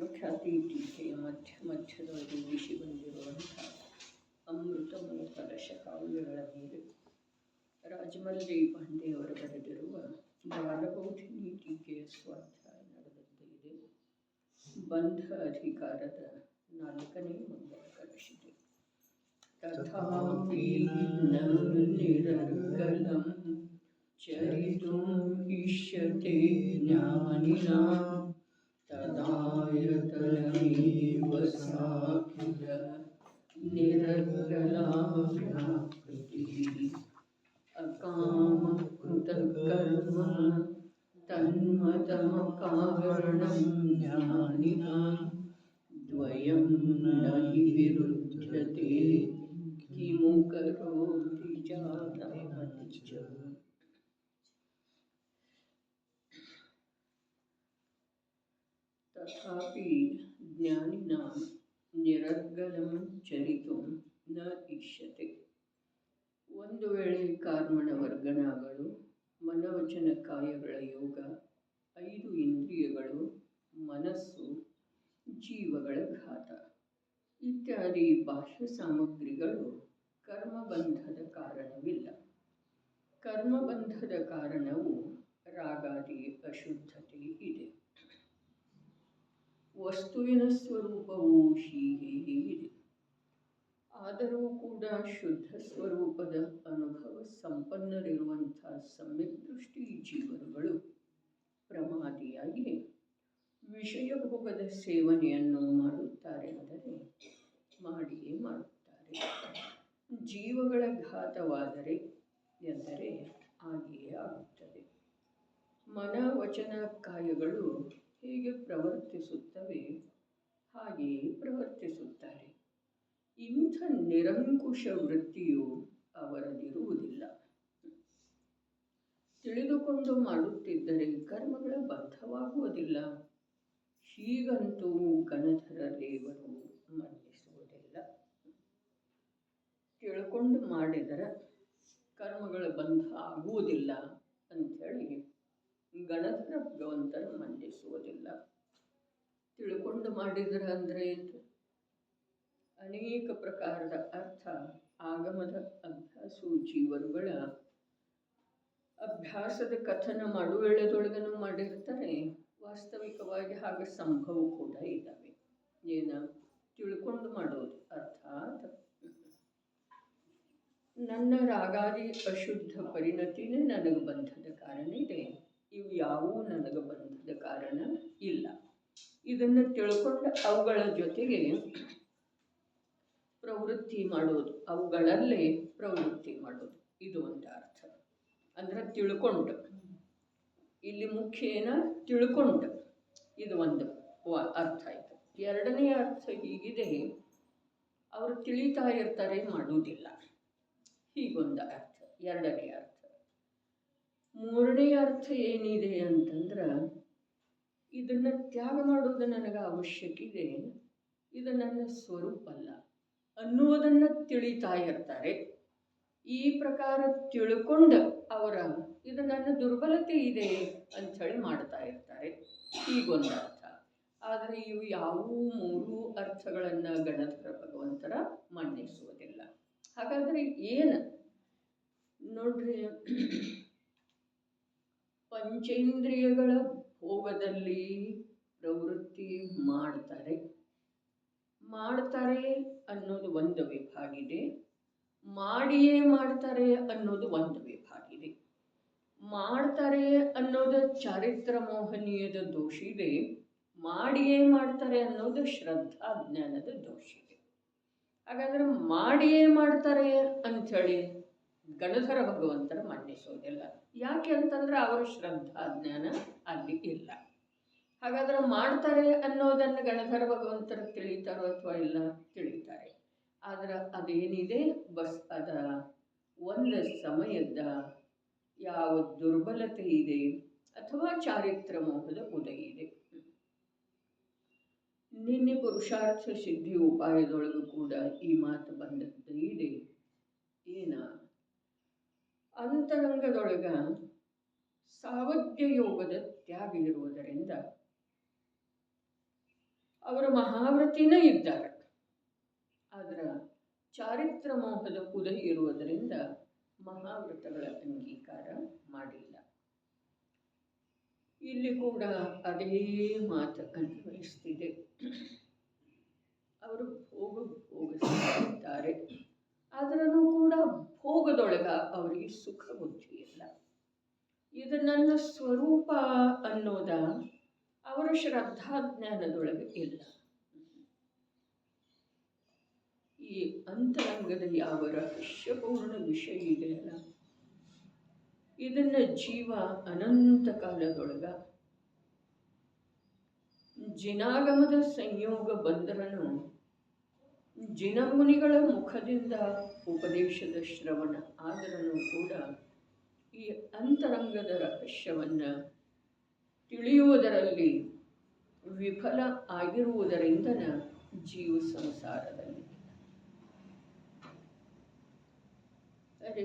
ಖ್ಯಾತಿ ಟೀಕೆಯ ಮಧ್ಯದೊಳಗೆ ಉಳಿಸಿ ಬಂದಿರುವಂಥ ಅಮೃತಮಯ ಕಲಶ ಕಾವ್ಯಗಳ ಮೇಲೆ ರಾಜಮಲ್ಲಿ ಪಾಂಡೆಯವರು ಬರೆದಿರುವ ಬಾಲಬೋಧಿನಿ ಟೀಕೆಯ ಸ್ವಾಧ್ಯಾಯ ನಡೆದಂತೆ ಇದೆ. ಬಂಧ ಅಧಿಕಾರದ 4ನೇ ಮಂಗಲ ಕಲಶಿದೆ. ತಥಾಪಿ ನಿರರ್ಗಲಂ ಚರಿತುಂ ಇಷ್ಯತೆ ಜ್ಞಾನಿನಾಂ ತದಾಯತನಮೇವ ಸಾ ಕಿಲ ನಿರರ್ಗಲಾ ವ್ಯಾಪೃತಿಃ ಅಕಾಮಕೃತಕರ್ಮ ತನ್ಮತಮಕಾರಣಂ ಜ್ಞಾನಿನಾಂ ದ್ವಯಂ ನ ಹಿ ವಿರುಧ್ಯತೆ ಕಿಮು ಕರೋತಿ ಜಾತಮನಿಜ. ತಥಾಪಿ ಜ್ಞಾನಿನಾಂ ನಿರರ್ಗಲಂ ಚರಿತುಂ ನ ಇಷ್ಯತೆ. ಒಂದು ವೇಳೆ ಕಾರ್ಮಣ ವರ್ಗಣಗಳು, ಮನವಚನ ಕಾಯಗಳ ಯೋಗ, 5 ಇಂದ್ರಿಯಗಳು, ಮನಸ್ಸು, ಜೀವಗಳ ಘಾತ ಇತ್ಯಾದಿ ಬಾಹ್ಯ ಸಾಮಗ್ರಿಗಳು ಕರ್ಮಬಂಧದ ಕಾರಣವಿಲ್ಲ. ಕರ್ಮಬಂಧದ ಕಾರಣವು ರಾಗಾದಿ ಅಶುದ್ಧತೆ ಇದೆ. ವಸ್ತುವಿನ ಸ್ವರೂಪವು ಹೀಗೆ ಇದೆ. ಆದರೂ ಕೂಡ ಶುದ್ಧ ಸ್ವರೂಪದ ಅನುಭವ ಸಂಪನ್ನರಿರುವಂಥ ಸಮ್ಯಕ್ ದೃಷ್ಟಿ ಜೀವರುಗಳು ಪ್ರಮಾದಿಯಾಗಿ ವಿಷಯ ಭೋಗದ ಸೇವನೆಯನ್ನು ಮಾಡುತ್ತಾರೆ ಅಂದರೆ ಮಾಡಿಯೇ ಮಾಡುತ್ತಾರೆ. ಜೀವಗಳ ಘಾತವಾದರೆ ಎಂದರೆ ಹಾಗೆಯೇ ಆಗುತ್ತದೆ. ಮನ ವಚನ ಕಾಯಗಳು ಹೇಗೆ ಪ್ರವರ್ತಿಸುತ್ತವೆ ಹಾಗೆಯೇ ಪ್ರವರ್ತಿಸುತ್ತಾರೆ. ಇಂಥ ನಿರಂಕುಶ ವೃತ್ತಿಯು ಅವರದಿರುವುದಿಲ್ಲ. ತಿಳಿದುಕೊಂಡು ಮಾಡುತ್ತಿದ್ದರೆ ಕರ್ಮಗಳ ಬದ್ಧವಾಗುವುದಿಲ್ಲ. ಹೀಗಂತೂ ಗಣಧರ ದೇವರು ಮನ್ನಿಸುವುದಿಲ್ಲ. ತಿಳ್ಕೊಂಡು ಮಾಡಿದರೆ ಕರ್ಮಗಳ ಬಂಧ ಆಗುವುದಿಲ್ಲ ಅಂಥೇಳಿ ಗಣಧರ ಭಗವಂತರು ಮನ್ನಿಸುವುದಿಲ್ಲ. ತಿಳ್ಕೊಂಡು ಮಾಡಿದರೆ ಅಂದರೆ ಅನೇಕ ಪ್ರಕಾರದ ಅರ್ಥ ಆಗಮದ ಅಭ್ಯಾಸವು ಜೀವರುಗಳ ಅಭ್ಯಾಸದ ಕಥನ ಮಾಡುವೇಳೆದೊಳಗನು ಮಾಡಿರ್ತಾರೆ. ವಾಸ್ತವಿಕವಾಗಿ ಹಾಗೆ ಸಂಭವ ಕೂಡ ಇದ್ದಾವೆ. ಏನು ತಿಳ್ಕೊಂಡು ಮಾಡೋದು ಅರ್ಥಾತ್ ನನ್ನ ರಾಗಾದಿ ಅಶುದ್ಧ ಪರಿಣತಿನೇ ನನಗೆ ಬಂಧದ ಕಾರಣ ಇದೆ, ಇವು ಯಾವುವು ನನಗೆ ಬಂಧದ ಕಾರಣ ಇಲ್ಲ. ಇದನ್ನು ತಿಳ್ಕೊಂಡು ಅವುಗಳ ಜೊತೆಗೆ ಪ್ರವೃತ್ತಿ ಮಾಡೋದು, ಅವುಗಳಲ್ಲೇ ಪ್ರವೃತ್ತಿ ಮಾಡೋದು, ಇದು ಒಂದು ಅರ್ಥ. ಅಂದ್ರೆ ತಿಳ್ಕೊಂಡು, ಇಲ್ಲಿ ಮುಖ್ಯ ಏನ ತಿಳ್ಕೊಂಡು, ಇದು ಒಂದು ಅರ್ಥ ಆಯಿತು. ಎರಡನೇ ಅರ್ಥ ಹೀಗಿದೆ, ಅವರು ತಿಳಿತಾ ಇರ್ತಾರೆ ಮಾಡುವುದಿಲ್ಲ, ಹೀಗೊಂದು ಅರ್ಥ ಎರಡನೇ ಅರ್ಥ. ಮೂರನೇ ಅರ್ಥ ಏನಿದೆ ಅಂತಂದ್ರೆ ಇದನ್ನು ತ್ಯಾಗ ಮಾಡೋದು ನನಗೆ ಅವಶ್ಯಕ ಇದೆ, ಇದು ನನ್ನ ಸ್ವರೂಪ ಅಲ್ಲ ಅನ್ನುವುದನ್ನು ತಿಳಿತಾ ಇರ್ತಾರೆ. ಈ ಪ್ರಕಾರ ತಿಳ್ಕೊಂಡು ಅವರ ಇದು ನನ್ನ ದುರ್ಬಲತೆ ಇದೆ ಅಂಥೇಳಿ ಮಾಡ್ತಾ ಇರ್ತಾರೆ, ಹೀಗೊಂದು ಅರ್ಥ. ಆದರೆ ಇವು ಯಾವುವು 3 ಅರ್ಥಗಳನ್ನು ಗಣಧರ ಭಗವಂತರ ಮನ್ನಿಸುವುದಿಲ್ಲ. ಹಾಗಾದರೆ ಏನು ನೋಡ್ರಿ, ಪಂಚೇಂದ್ರಿಯಗಳ ಭೋಗದಲ್ಲಿ ಪ್ರವೃತ್ತಿ ಮಾಡ್ತಾರೆ ಅನ್ನೋದು ಒಂದು ವಿಭಾಗ ಇದೆ. ಮಾಡಿಯೇ ಮಾಡ್ತಾರೆ ಅನ್ನೋದು ಒಂದು ವಿಭಾಗ ಇದೆ. ಮಾಡ್ತಾರೆ ಅನ್ನೋದು ಚಾರಿತ್ರ ಮೋಹನೀಯದ ದೋಷ ಇದೆ. ಮಾಡಿಯೇ ಮಾಡ್ತಾರೆ ಅನ್ನೋದು ಶ್ರದ್ಧಾ ಜ್ಞಾನದ ದೋಷ ಇದೆ. ಹಾಗಾದ್ರೆ ಮಾಡಿಯೇ ಮಾಡ್ತಾರೆ ಅಂಥೇಳಿ ಗಣಧರ ಭಗವಂತರ ಮನ್ನಿಸೋದಿಲ್ಲ. ಯಾಕೆ ಅಂತಂದ್ರೆ ಅವರ ಶ್ರದ್ಧಾ ಜ್ಞಾನ ಅಲ್ಲಿ ಇಲ್ಲ. ಹಾಗಾದ್ರೆ ಮಾಡ್ತಾರೆ ಅನ್ನೋದನ್ನು ಗಣಧರ ಭಗವಂತರು ತಿಳಿತಾರೋ ಅಥವಾ ಇಲ್ಲ? ತಿಳಿತಾರೆ. ಆದರೆ ಅದೇನಿದೆ ಬಸ್ ಅದ ಒಂದು ಸಮಯದ ಯಾವ ದುರ್ಬಲತೆ ಇದೆ ಅಥವಾ ಚಾರಿತ್ರ ಮೋಹದ ಉದಯ ಇದೆ. ನಿನ್ನೆ ಪುರುಷಾರ್ಥ ಸಿದ್ಧಿ ಉಪಾಯದೊಳಗೂ ಕೂಡ ಈ ಮಾತು ಬಂದದ್ದು ಇದೆ. ಏನ ಅಂತರಂಗದೊಳಗ ಸಾವಧ್ಯ ಯೋಗದ ತ್ಯಾಗ ಇರುವುದರಿಂದ ಅವರ ಮಹಾವ್ರತಿನೇ ಇದ್ದಾರೆ. ಆದರೆ ಚಾರಿತ್ರ ಮೋಹದ ಉದಯ ಇರುವುದರಿಂದ ಮಹಾವ್ರತಗಳ ಅಂಗೀಕಾರ ಮಾಡಿಲ್ಲ. ಇಲ್ಲಿ ಕೂಡ ಅದೇ ಮಾತು ಅನ್ವಯಿಸ್ತಿದೆ. ಅವರು ಭೋಗಿಸುತ್ತಿದ್ದಾರೆ, ಆದ್ರೂ ಕೂಡ ಭೋಗದೊಳಗ ಅವರಿಗೆ ಸುಖ ಬುದ್ಧಿ ಇಲ್ಲ. ಇದು ನನ್ನ ಸ್ವರೂಪ ಅನ್ನೋದ ಅವರ ಶ್ರದ್ಧಾಜ್ಞಾನದೊಳಗೆ ಇಲ್ಲ. ಈ ಅಂತರಂಗದ ಯಾವ ರಹಸ್ಯಪೂರ್ಣ ವಿಷಯ ಇದೆಯಲ್ಲ, ಇದನ್ನ ಜೀವ ಅನಂತ ಕಾಲದೊಳಗ ಜಿನಾಗಮದ ಸಂಯೋಗ ಬಂದರನು ಜಿನಮುನಿಗಳ ಮುಖದಿಂದ ಉಪದೇಶದ ಶ್ರವಣ ಆದರನು ಕೂಡ ಈ ಅಂತರಂಗದ ರಹಸ್ಯವನ್ನು ತಿಳಿಯುವುದರಲ್ಲಿ ವಿಫಲ ಆಗಿರುವುದರಿಂದ ಜೀವ ಸಂಸಾರದಲ್ಲಿ. ಅರೆ,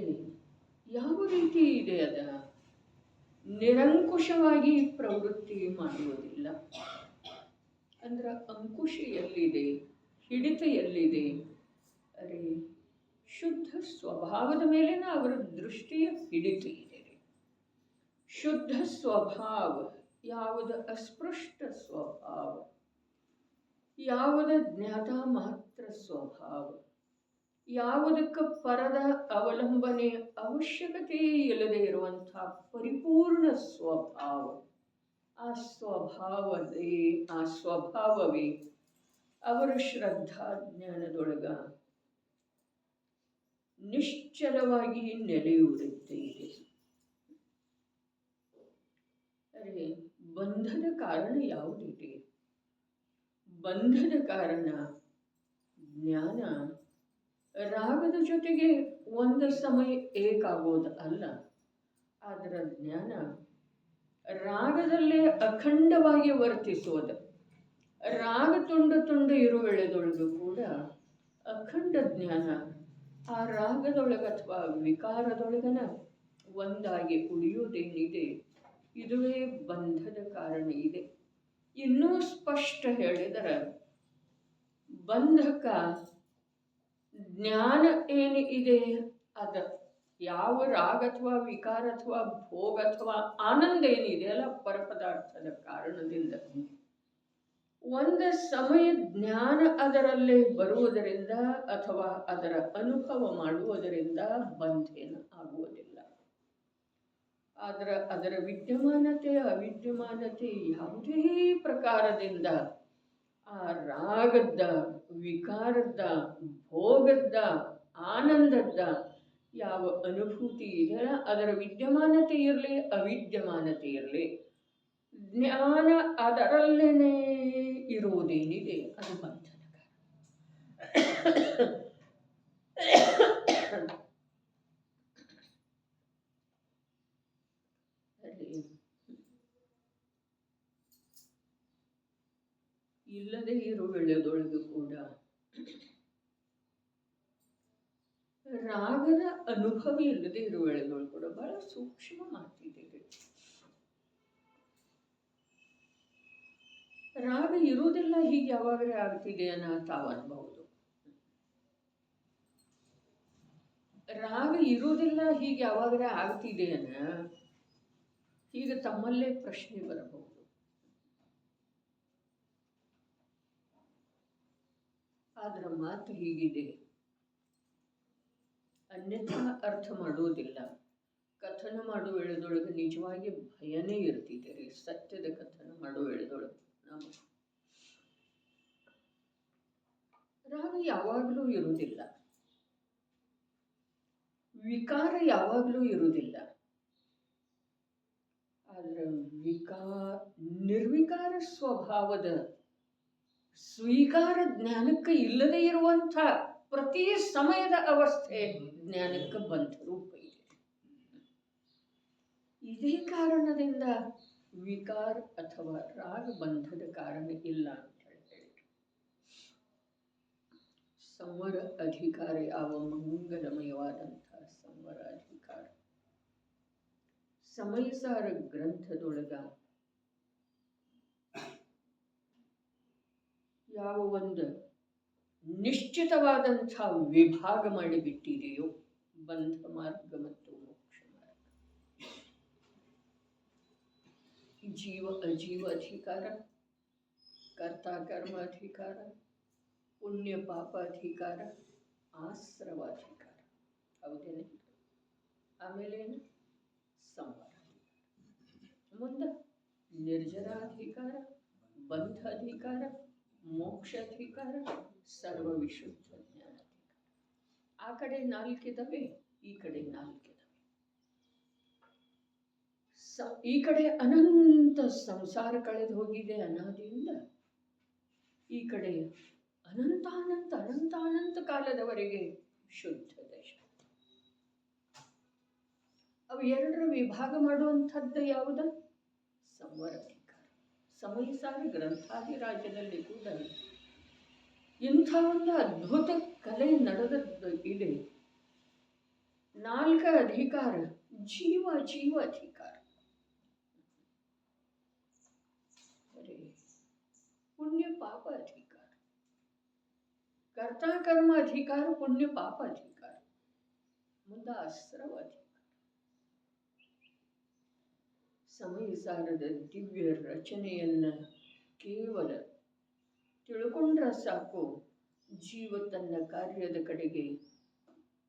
ಯಾವ ರೀತಿ ಇದೆ ಅದ? ನಿರಂಕುಶವಾಗಿ ಪ್ರವೃತ್ತಿ ಮಾಡುವುದಿಲ್ಲ. ಅಂದ್ರೆ ಅಂಕುಶ ಎಲ್ಲಿದೆ, ಹಿಡಿತ ಎಲ್ಲಿದೆ? ಅರೆ, ಶುದ್ಧ ಸ್ವಭಾವದ ಮೇಲಿನ ಅವರ ದೃಷ್ಟಿಯ ಹಿಡಿತ ಇದೆ. ಶುದ್ಧ ಸ್ವಭಾವ ಯಾವುದು? ಅಸ್ಪೃಷ್ಟ ಸ್ವಭಾವ ಯಾವುದು? ಜ್ಞಾತ ಮಾತ್ರ ಸ್ವಭಾವ ಯಾವುದಕ್ಕೆ ಪರದ ಅವಲಂಬನೆ ಅವಶ್ಯಕತೆ ಇಲ್ಲದೆ ಇರುವಂಥ ಪರಿಪೂರ್ಣ ಸ್ವಭಾವ. ಆ ಸ್ವಭಾವವೇ ಅವರ ಶ್ರದ್ಧಾಜ್ಞಾನದೊಳಗ ನಿಶ್ಚಲವಾಗಿ ನೆಲೆಯೂರುತ್ತೆ. ಅರೆ, ಬಂಧದ ಕಾರಣ ಯಾವುದಿದೆ? ಬಂಧದ ಕಾರಣ ಜ್ಞಾನ ರಾಗದ ಜೊತೆಗೆ ಒಂದು ಸಮಯ ಏಕಾಗೋದು ಅಲ್ಲ. ಆದರೆ ಜ್ಞಾನ ರಾಗದಲ್ಲೇ ಅಖಂಡವಾಗಿ ವರ್ತಿಸೋದು. ರಾಗ ತುಂಡು ಇರುವೆಳೆದೊಳಗೂ ಕೂಡ ಅಖಂಡ ಜ್ಞಾನ ಆ ರಾಗದೊಳಗ ಅಥವಾ ವಿಕಾರದೊಳಗನ ಒಂದಾಗಿ ಉಳಿಯುವುದೇನಿದೆ, ಇದುವೇ ಬಂಧದ ಕಾರಣ ಇದೆ. ಇನ್ನೂ ಸ್ಪಷ್ಟ ಹೇಳಿದರೆ, ಬಂಧಕ ಜ್ಞಾನ ಏನು ಇದೆ ಅದ ಯಾವ ರಾಗ ಅಥವಾ ವಿಕಾರ ಅಥವಾ ಭೋಗ ಅಥವಾ ಆನಂದ ಏನಿದೆ ಅಲ್ಲ ಪರಪದಾರ್ಥದ ಕಾರಣದಿಂದ ಒಂದು ಸಮಯ ಜ್ಞಾನ ಅದರಲ್ಲೇ ಬರುವುದರಿಂದ ಅಥವಾ ಅದರ ಅನುಭವ ಮಾಡುವುದರಿಂದ ಬಂಧೇನ ಆಗುವುದಿಲ್ಲ. ಆದರೆ ಅದರ ವಿದ್ಯಮಾನತೆ ಅವಿದ್ಯಮಾನತೆ ಯಾವುದೇ ಪ್ರಕಾರದಿಂದ ಆ ರಾಗದ, ವಿಕಾರದ, ಭೋಗದ, ಆನಂದದ ಯಾವ ಅನುಭೂತಿ ಇದೆ ಅದರ ವಿದ್ಯಮಾನತೆ ಇರಲಿ ಅವಿದ್ಯಮಾನತೆ ಇರಲಿ, ಜ್ಞಾನ ಅದರಲ್ಲೇನೆ ಇರುವುದೇನಿದೆ ಅದು ಬಂಧನ. ಇಲ್ಲದೆ ಇರುವೆಳೆದೊಳಗೂ ಕೂಡ ರಾಗದ ಅನುಭವ ಇಲ್ಲದೆ ಇರುವೆಳೆದೊಳಗೂ ಕೂಡ ಬಹಳ ಸೂಕ್ಷ್ಮ ಮಾತಿದೆ. ರಾಗ ಇರುವುದಿಲ್ಲ, ಹೀಗೆ ಯಾವಾಗಲೇ ಆಗ್ತಿದೆ ಅನ್ನೋ ತಾವು ಅನ್ಬಹುದು. ರಾಗ ಇರುವುದಿಲ್ಲ, ಹೀಗೆ ಯಾವಾಗಲೇ ಆಗ್ತಿದೆ ಅನ್ನ ಹೀಗೆ ತಮ್ಮಲ್ಲೇ ಪ್ರಶ್ನೆ ಬರಬಹುದು. ಆದ್ರ ಮಾತು ಹೀಗಿದೆ, ಅನ್ಯಥಾ ಅರ್ಥ ಮಾಡುವುದಿಲ್ಲ. ಕಥನ ಮಾಡುವ ವೇಳೆದೊಳಗೆ ನಿಜವಾಗಿ ಭಯನೇ ಇರ್ತಿದೆ ರೀ. ಸತ್ಯದ ಕಥನ ಮಾಡುವ ವೇಳೆದೊಳಗೆ ನಾವು ರಾಗ ಯಾವಾಗಲೂ ಇರುವುದಿಲ್ಲ, ವಿಕಾರ ಯಾವಾಗಲೂ ಇರುವುದಿಲ್ಲ. ಆದ್ರೆ ನಿರ್ವಿಕಾರ ಸ್ವಭಾವದ ಸ್ವೀಕಾರ ಜ್ಞಾನಕ್ಕೆ ಇಲ್ಲದೆ ಇರುವಂಥ ಪ್ರತಿ ಸಮಯದ ಅವಸ್ಥೆ ಜ್ಞಾನಕ್ಕೆ ಬಂಧ ರೂಪ ಇದೆ. ಇದೇ ಕಾರಣದಿಂದ ವಿಕಾರ ಅಥವಾ ರಾಗ ಬಂಧದ ಕಾರಣ ಇಲ್ಲ ಅಂತ ಹೇಳಿ ಸಂವರ ಅಧಿಕಾರ ಯಾವ ಮಂಗಲಮಯವಾದಂತಹ ಸಂವರ ಅಧಿಕಾರ ಸಮಯಸಾರ ಗ್ರಂಥದೊಳಗ ಯಾವ ಒಂದು ನಿಶ್ಚಿತವಾದಂಥ ವಿಭಾಗ ಮಾಡಿಬಿಟ್ಟಿದೆಯೋ ಬಂಧ ಮಾರ್ಗ ಮತ್ತು ಮೋಕ್ಷ ಮಾರ್ಗ, ಜೀವ ಅಜೀವ ಅಧಿಕಾರ, ಕರ್ತ ಕರ್ಮ ಅಧಿಕಾರ, ಪುಣ್ಯ ಪಾಪ ಅಧಿಕಾರ, ಆಶ್ರವಾಧಿಕಾರ, ಹೌದೇನೆ? ಆಮೇಲೇನು? ಸಂವರ, ಮುಂದೆ ನಿರ್ಜರಾಧಿಕಾರ, ಬಂಧ ಅಧಿಕಾರ, ಮೋಕ್ಷ ಅಧಿಕಾರ, ಸರ್ವ ವಿಶುದ್ಧ ಜ್ಞಾನ ಅಧಿಕಾರ. ಆ ಕಡೆ ನಾಲ್ಕಿದಾವೆ, ಈ ಕಡೆ ನಾಲ್ಕಿದಾವೆ. ಈ ಕಡೆ ಅನಂತ ಸಂಸಾರ ಕಳೆದು ಹೋಗಿದೆ ಅನಾದಿಯಿಂದ, ಈ ಕಡೆ ಅನಂತಾನಂತ ಅನಂತಾನಂತ ಕಾಲದವರೆಗೆ ಶುದ್ಧ ದಶ. ಅವು ಎರಡರ ವಿಭಾಗ ಮಾಡುವಂಥದ್ದು ಯಾವುದು? ಸಂವರ ಅಧಿಕಾರ. ಸಮಯಸಾರ ಗ್ರಂಥಾದಿ ರಾಜ್ಯದಲ್ಲಿ ಕೂಡ ಇಂಥ ಒಂದು ಅದ್ಭುತ ಕಲೆ ನಡೆದದ್ದು ಇದೆ. 4 ಅಧಿಕಾರ, ಜೀವ ಜೀವ ಅಧಿಕಾರ, ಪುಣ್ಯ ಪಾಪ ಅಧಿಕಾರ, ಕರ್ತ ಕರ್ಮ ಅಧಿಕಾರ, ಪುಣ್ಯ ಪಾಪ ಅಧಿಕಾರ, ಮುಂದೆ ಆಶ್ರವ ಅಧಿಕಾರ. ಸಮಯಸಾರದ ದಿವ್ಯ ರಚನೆಯನ್ನ ಕೇವಲ ತಿಳ್ಕೊಂಡ್ರೆ ಸಾಕು, ಜೀವ ತನ್ನ ಕಾರ್ಯದ ಕಡೆಗೆ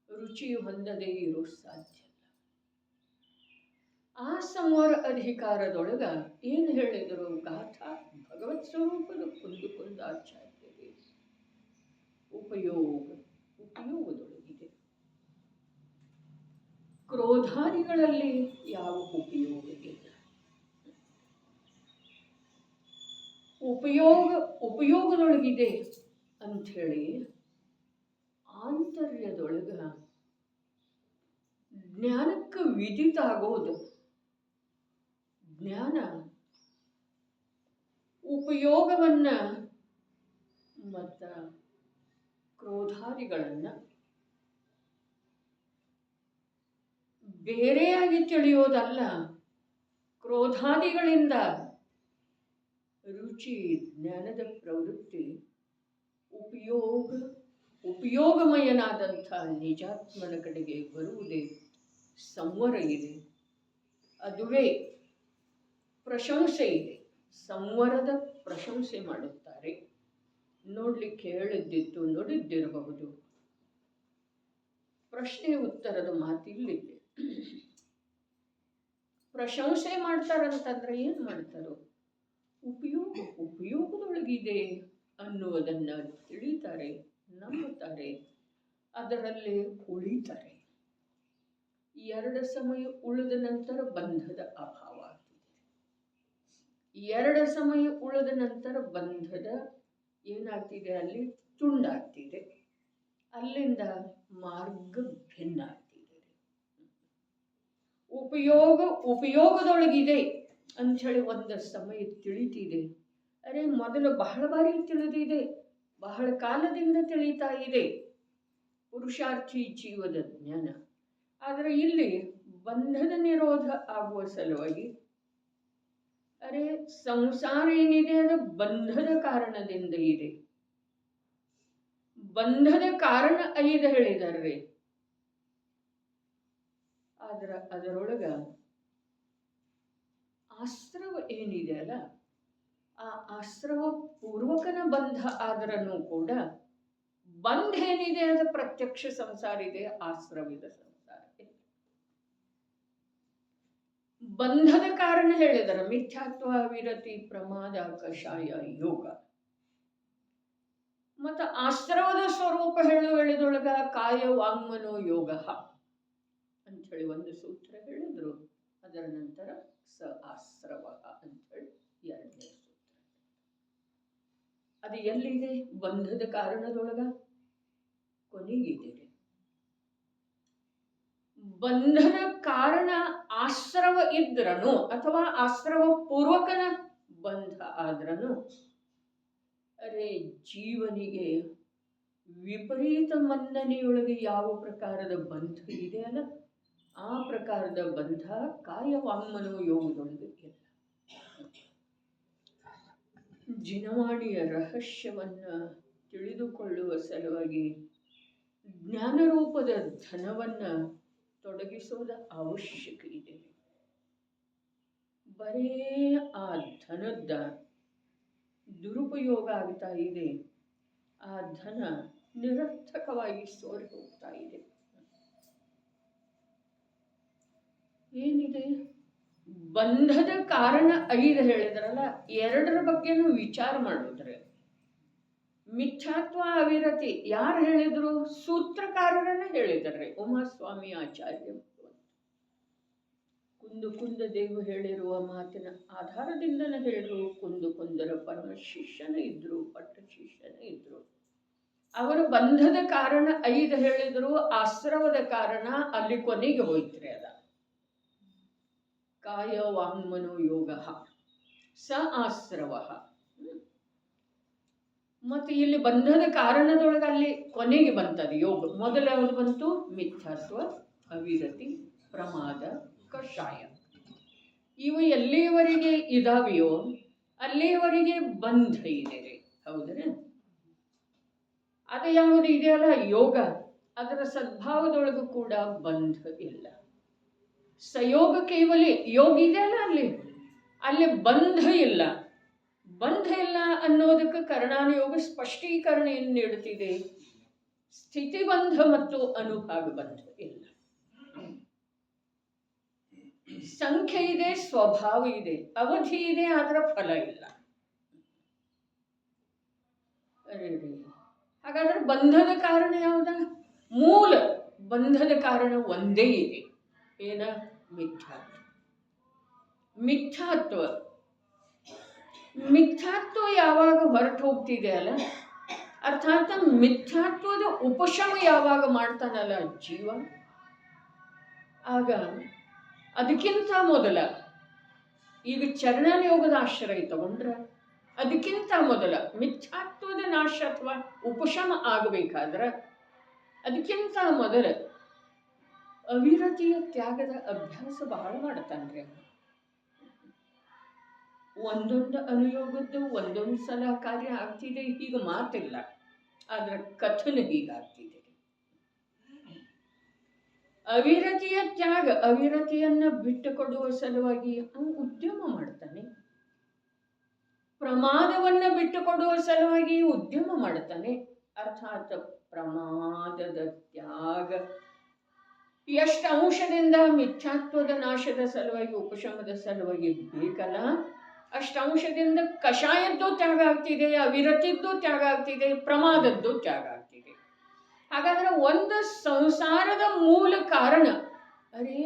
ರುಚಿ ಹೊಂದದೇ ಇರೋ ಸಾಧ್ಯ. ಆ ಸಂವರ ಅಧಿಕಾರದೊಳಗ ಏನು ಹೇಳಿದರು? ಗಾಥಾ ಭಗವತ್ ಸ್ವರೂಪದ ಕುಂದಾಚಾರ್ಯರಿಗೆ ಉಪಯೋಗದೊಳಗಿದೆ. ಕ್ರೋಧಾದಿಗಳಲ್ಲಿ ಯಾವ ಉಪಯೋಗವಿಲ್ಲ. ಉಪಯೋಗದೊಳಗಿದೆ ಅಂಥೇಳಿ ಆಂತರ್ಯದೊಳಗ ಜ್ಞಾನಕ್ಕೆ ವಿದಿತ ಆಗೋದು. ಜ್ಞಾನ ಉಪಯೋಗವನ್ನ ಮತ್ತ ಕ್ರೋಧಾದಿಗಳನ್ನ ಬೇರೆಯಾಗಿ ತಿಳಿಯೋದಲ್ಲ. ಕ್ರೋಧಾದಿಗಳಿಂದ ರುಚಿ ಜ್ಞಾನದ ಪ್ರವೃತ್ತಿ ಉಪಯೋಗಮಯನಾದಂಥ ನಿಜಾತ್ಮನ ಕಡೆಗೆ ಬರುವುದೇ ಸಂವರ ಇದೆ. ಅದುವೇ ಪ್ರಶಂಸೆ ಇದೆ. ಸಂವರದ ಪ್ರಶಂಸೆ ಮಾಡುತ್ತಾರೆ. ನೋಡ್ಲಿಕ್ಕೆ ಹೇಳಿದ್ದಿತ್ತು, ನೋಡಿದ್ದಿರಬಹುದು. ಪ್ರಶ್ನೆ ಉತ್ತರದ ಮಾತಿಲ್ಲಿದೆ. ಪ್ರಶಂಸೆ ಮಾಡ್ತಾರಂತಂದ್ರೆ ಏನು ಮಾಡ್ತಾರೋ? ಉಪಯೋಗದೊಳಗಿದೆ ಅನ್ನುವುದನ್ನ ತಿಳಿತಾರೆ, ನಂಬುತ್ತಾರೆ, ಅದರಲ್ಲಿ ಉಳಿತಾರೆ. 2 ಸಮಯ ಉಳಿದ ನಂತರ ಬಂಧದ ಅಭಾವ ಆಗ್ತಿದೆ. 2 ಸಮಯ ಉಳಿದ ನಂತರ ಬಂಧದ ಏನಾಗ್ತಿದೆ? ಅಲ್ಲಿ ತುಂಡಾಗ್ತಿದೆ. ಅಲ್ಲಿಂದ ಮಾರ್ಗ ಭಿನ್ನ ಆಗ್ತಿದೆ. ಉಪಯೋಗದೊಳಗಿದೆ ಅಂಥೇಳಿ ಒಂದು ಸಮಯ ತಿಳಿತಿದೆ. ಅರೆ, ಮೊದಲು ಬಹಳ ಬಾರಿ ತಿಳಿದಿದೆ, ಬಹಳ ಕಾಲದಿಂದ ತಿಳಿತಾ ಇದೆ ಪುರುಷಾರ್ಥಿ ಜೀವದ ಜ್ಞಾನ. ಆದರೆ ಇಲ್ಲಿ ಬಂಧದ ನಿರೋಧ ಆಗುವ ಸಲುವಾಗಿ, ಅರೆ ಸಂಸಾರ ಏನಿದೆ ಅದು ಬಂಧದ ಕಾರಣದಿಂದ ಇದೆ. ಬಂಧದ ಕಾರಣ 5 ಹೇಳಿದಾರ್ರಿ. ಅದರೊಳಗ ಆಶ್ರವ ಏನಿದೆ ಅಲ್ಲ, ಆ ಆಶ್ರವ ಪೂರ್ವಕನ ಬಂಧ ಆದ್ರೂ ಕೂಡ ಬಂಧ ಏನಿದೆ ಅದು ಪ್ರತ್ಯಕ್ಷ ಸಂಸಾರ ಇದೆ, ಆಶ್ರವಿದ ಸಂಸಾರ ಇದೆ. ಬಂಧದ ಕಾರಣ ಹೇಳಿದರ ಮಿಥ್ಯಾತ್ವ, ವಿರತಿ, ಪ್ರಮಾದ, ಕಷಾಯ, ಯೋಗ. ಮತ್ತು ಆಶ್ರವದ ಸ್ವರೂಪ ಹೇಳಿದೊಳಗ ಕಾಯ ವಾಂಗ್ಮನೋ ಯೋಗ ಅಂಥೇಳಿ ಒಂದು ಸೂತ್ರ ಹೇಳಿದ್ರು. ಅದರ ನಂತರ ಸ ಆಶ್ರವ ಅಂಥೇಳಿ 2ನೇ ಸೂತ್ರ. ಅದು ಎಲ್ಲಿದೆ? ಬಂಧದ ಕಾರಣದೊಳಗ ಕೊನೆಗಿದೆ. ಬಂಧನ ಕಾರಣ ಆಶ್ರವ ಇದ್ರನು ಅಥವಾ ಆಶ್ರವ ಪೂರ್ವಕನ ಬಂಧ ಆದ್ರನು, ಅರೆ ಜೀವನಿಗೆ ವಿಪರೀತ ಮನ್ನಣೆಯೊಳಗೆ ಯಾವ ಪ್ರಕಾರದ ಬಂಧ ಇದೆ ಅಲ್ಲ, ಆ ಪ್ರಕಾರದ ಬಂಧ ಕಾಯ ವಾಂಗ್ಮನೋ ಯೋಗದೊಳಗೆ ಇಲ್ಲ. ಜಿನವಾಣಿಯ ರಹಸ್ಯವನ್ನು ತಿಳಿದುಕೊಳ್ಳುವ ಸಲುವಾಗಿ ಜ್ಞಾನರೂಪದ ಧನವನ್ನು ತೊಡಗಿಸುವುದ ಅವಶ್ಯಕ ಇದೆ. ಬರೇ ಆ ಧನದ ದುರುಪಯೋಗ ಆಗ್ತಾ ಇದೆ. ಆ ಧನ ನಿರರ್ಥಕವಾಗಿ ಸೋರಿ ಹೋಗ್ತಾ ಇದೆ. ಏನಿದೆ ಬಂಧದ ಕಾರಣ 5 ಹೇಳಿದ್ರಲ್ಲ, 2ರ ಬಗ್ಗೆನೂ ವಿಚಾರ ಮಾಡಿದ್ರೆ ಮಿಥ್ಯಾತ್ವ ಅವಿರತಿ ಯಾರು ಹೇಳಿದ್ರು? ಸೂತ್ರಕಾರರನ್ನ ಹೇಳಿದ್ದಾರೆ, ಉಮಾಸ್ವಾಮಿ ಆಚಾರ್ಯ. ಕುಂದ ದೇವು ಹೇಳಿರುವ ಮಾತಿನ ಆಧಾರದಿಂದನೇ ಹೇಳಿದ್ರು. ಕುಂದರ ಪರಮ ಶಿಷ್ಯನ ಇದ್ರು, ಪಟ್ಟ ಶಿಷ್ಯನ ಇದ್ರು. ಅವರು ಬಂಧದ ಕಾರಣ 5 ಹೇಳಿದ್ರು, ಆಶ್ರವದ ಕಾರಣ ಅಲ್ಲಿ ಕೊನೆಗೆ ಹೋಯ್ತ್ರಿ. ಅದ ಕಾಯ ವಾಂಗ್ಮನೋ ಯೋಗ ಸ ಆಶ್ರವ. ಮತ್ತೆ ಇಲ್ಲಿ ಬಂಧದ ಕಾರಣದೊಳಗೆ ಅಲ್ಲಿ ಕೊನೆಗೆ ಬಂತದೆ ಯೋಗ. ಮೊದಲು ಯಾವುದು ಬಂತು? ಮಿಥ್ಯಾತ್ವ, ಅವಿರತಿ, ಪ್ರಮಾದ, ಕಷಾಯ. ಇವು ಎಲ್ಲಿಯವರೆಗೆ ಇದಾವೆಯೋ ಅಲ್ಲಿಯವರೆಗೆ ಬಂಧ ಇದೆ. ಹೌದ್ರೆ? ಅದು ಯಾವುದು ಇದೆಯಲ್ಲ ಯೋಗ, ಅದರ ಸದ್ಭಾವದೊಳಗೂ ಕೂಡ ಬಂಧ ಇಲ್ಲ. ಸಯೋಗ ಕೇವಲ ಯೋಗ ಇದೆಯಲ್ಲ ಅಲ್ಲಿ ಬಂಧ ಇಲ್ಲ. ಬಂಧ ಇಲ್ಲ ಅನ್ನೋದಕ್ಕೆ ಕರ್ಣಾನುಯೋಗ ಸ್ಪಷ್ಟೀಕರಣ ಏನು ನೀಡುತ್ತಿದೆ? ಸ್ಥಿತಿಬಂಧ ಮತ್ತು ಅನುಭಾಗ ಬಂಧ ಇಲ್ಲ. ಸಂಖ್ಯೆ ಇದೆ, ಸ್ವಭಾವ ಇದೆ, ಅವಧಿ ಇದೆ, ಅದರ ಫಲ ಇಲ್ಲ. ಹಾಗಾದ್ರೆ ಬಂಧದ ಕಾರಣ ಯಾವ್ದ? ಮೂಲ ಬಂಧದ ಕಾರಣ ಒಂದೇ ಇದೆ. ಏನ? ಮಿಥ್ಯಾತ್ವ. ಮಿಥ್ಯಾತ್ವ ಯಾವಾಗ ಹೊರಟು ಹೋಗ್ತಿದೆ ಅಲ್ಲ, ಅರ್ಥಾತ್ ಮಿಥ್ಯಾತ್ವದ ಉಪಶಮ ಯಾವಾಗ ಮಾಡ್ತಾನಲ್ಲ ಜೀವ, ಆಗ ಅದಕ್ಕಿಂತ ಮೊದಲ ಈಗ ಚರಣಯೋಗದ ಆಶ್ರಯ ತಗೊಂಡ್ರ ಅದಕ್ಕಿಂತ ಮೊದಲ ಮಿಥ್ಯಾತ್ವದ ನಾಶ ಅಥವಾ ಉಪಶಮ ಆಗಬೇಕಾದ್ರೆ ಅದಕ್ಕಿಂತ ಮೊದಲ ಅವಿರತಿಯ ತ್ಯಾಗದ ಅಭ್ಯಾಸ ಬಹಳ ಮಾಡ್ತಾನ್ರಿ. ಒಂದೊಂದು ಅನುಯೋಗದ್ದು ಒಂದೊಂದು ಸಲ ಕಾರ್ಯ ಆಗ್ತಿದೆ, ಹೀಗೆ ಮಾತಿಲ್ಲ, ಆದ್ರೆ ಕಥನ ಹೀಗಾಗ್ತಿದೆ. ಅವಿರತಿಯ ತ್ಯಾಗ, ಅವಿರತಿಯನ್ನ ಬಿಟ್ಟು ಕೊಡುವ ಸಲುವಾಗಿ ಅವನು ಉದ್ಯಮ ಮಾಡ್ತಾನೆ. ಪ್ರಮಾದವನ್ನ ಬಿಟ್ಟು ಕೊಡುವ ಸಲುವಾಗಿ ಉದ್ಯಮ ಮಾಡ್ತಾನೆ. ಅರ್ಥಾತ್ ಪ್ರಮಾದದ ತ್ಯಾಗ ಎಷ್ಟು ಅಂಶದಿಂದ ಮಿಥ್ಯಾತ್ವದ ನಾಶದ ಸಲುವಾಗಿ ಉಪಶಮದ ಸಲುವಾಗಿ ಬೇಕಲ್ಲ, ಅಷ್ಟು ಅಂಶದಿಂದ ಕಷಾಯದ್ದು ತ್ಯಾಗ ಆಗ್ತಿದೆ, ಅವಿರತಿದ್ದು ತ್ಯಾಗ ಆಗ್ತಿದೆ, ಪ್ರಮಾದದ್ದು ತ್ಯಾಗ ಆಗ್ತಿದೆ. ಹಾಗಾದ್ರೆ ಒಂದು ಸಂಸಾರದ ಮೂಲ ಕಾರಣ ಅರೆ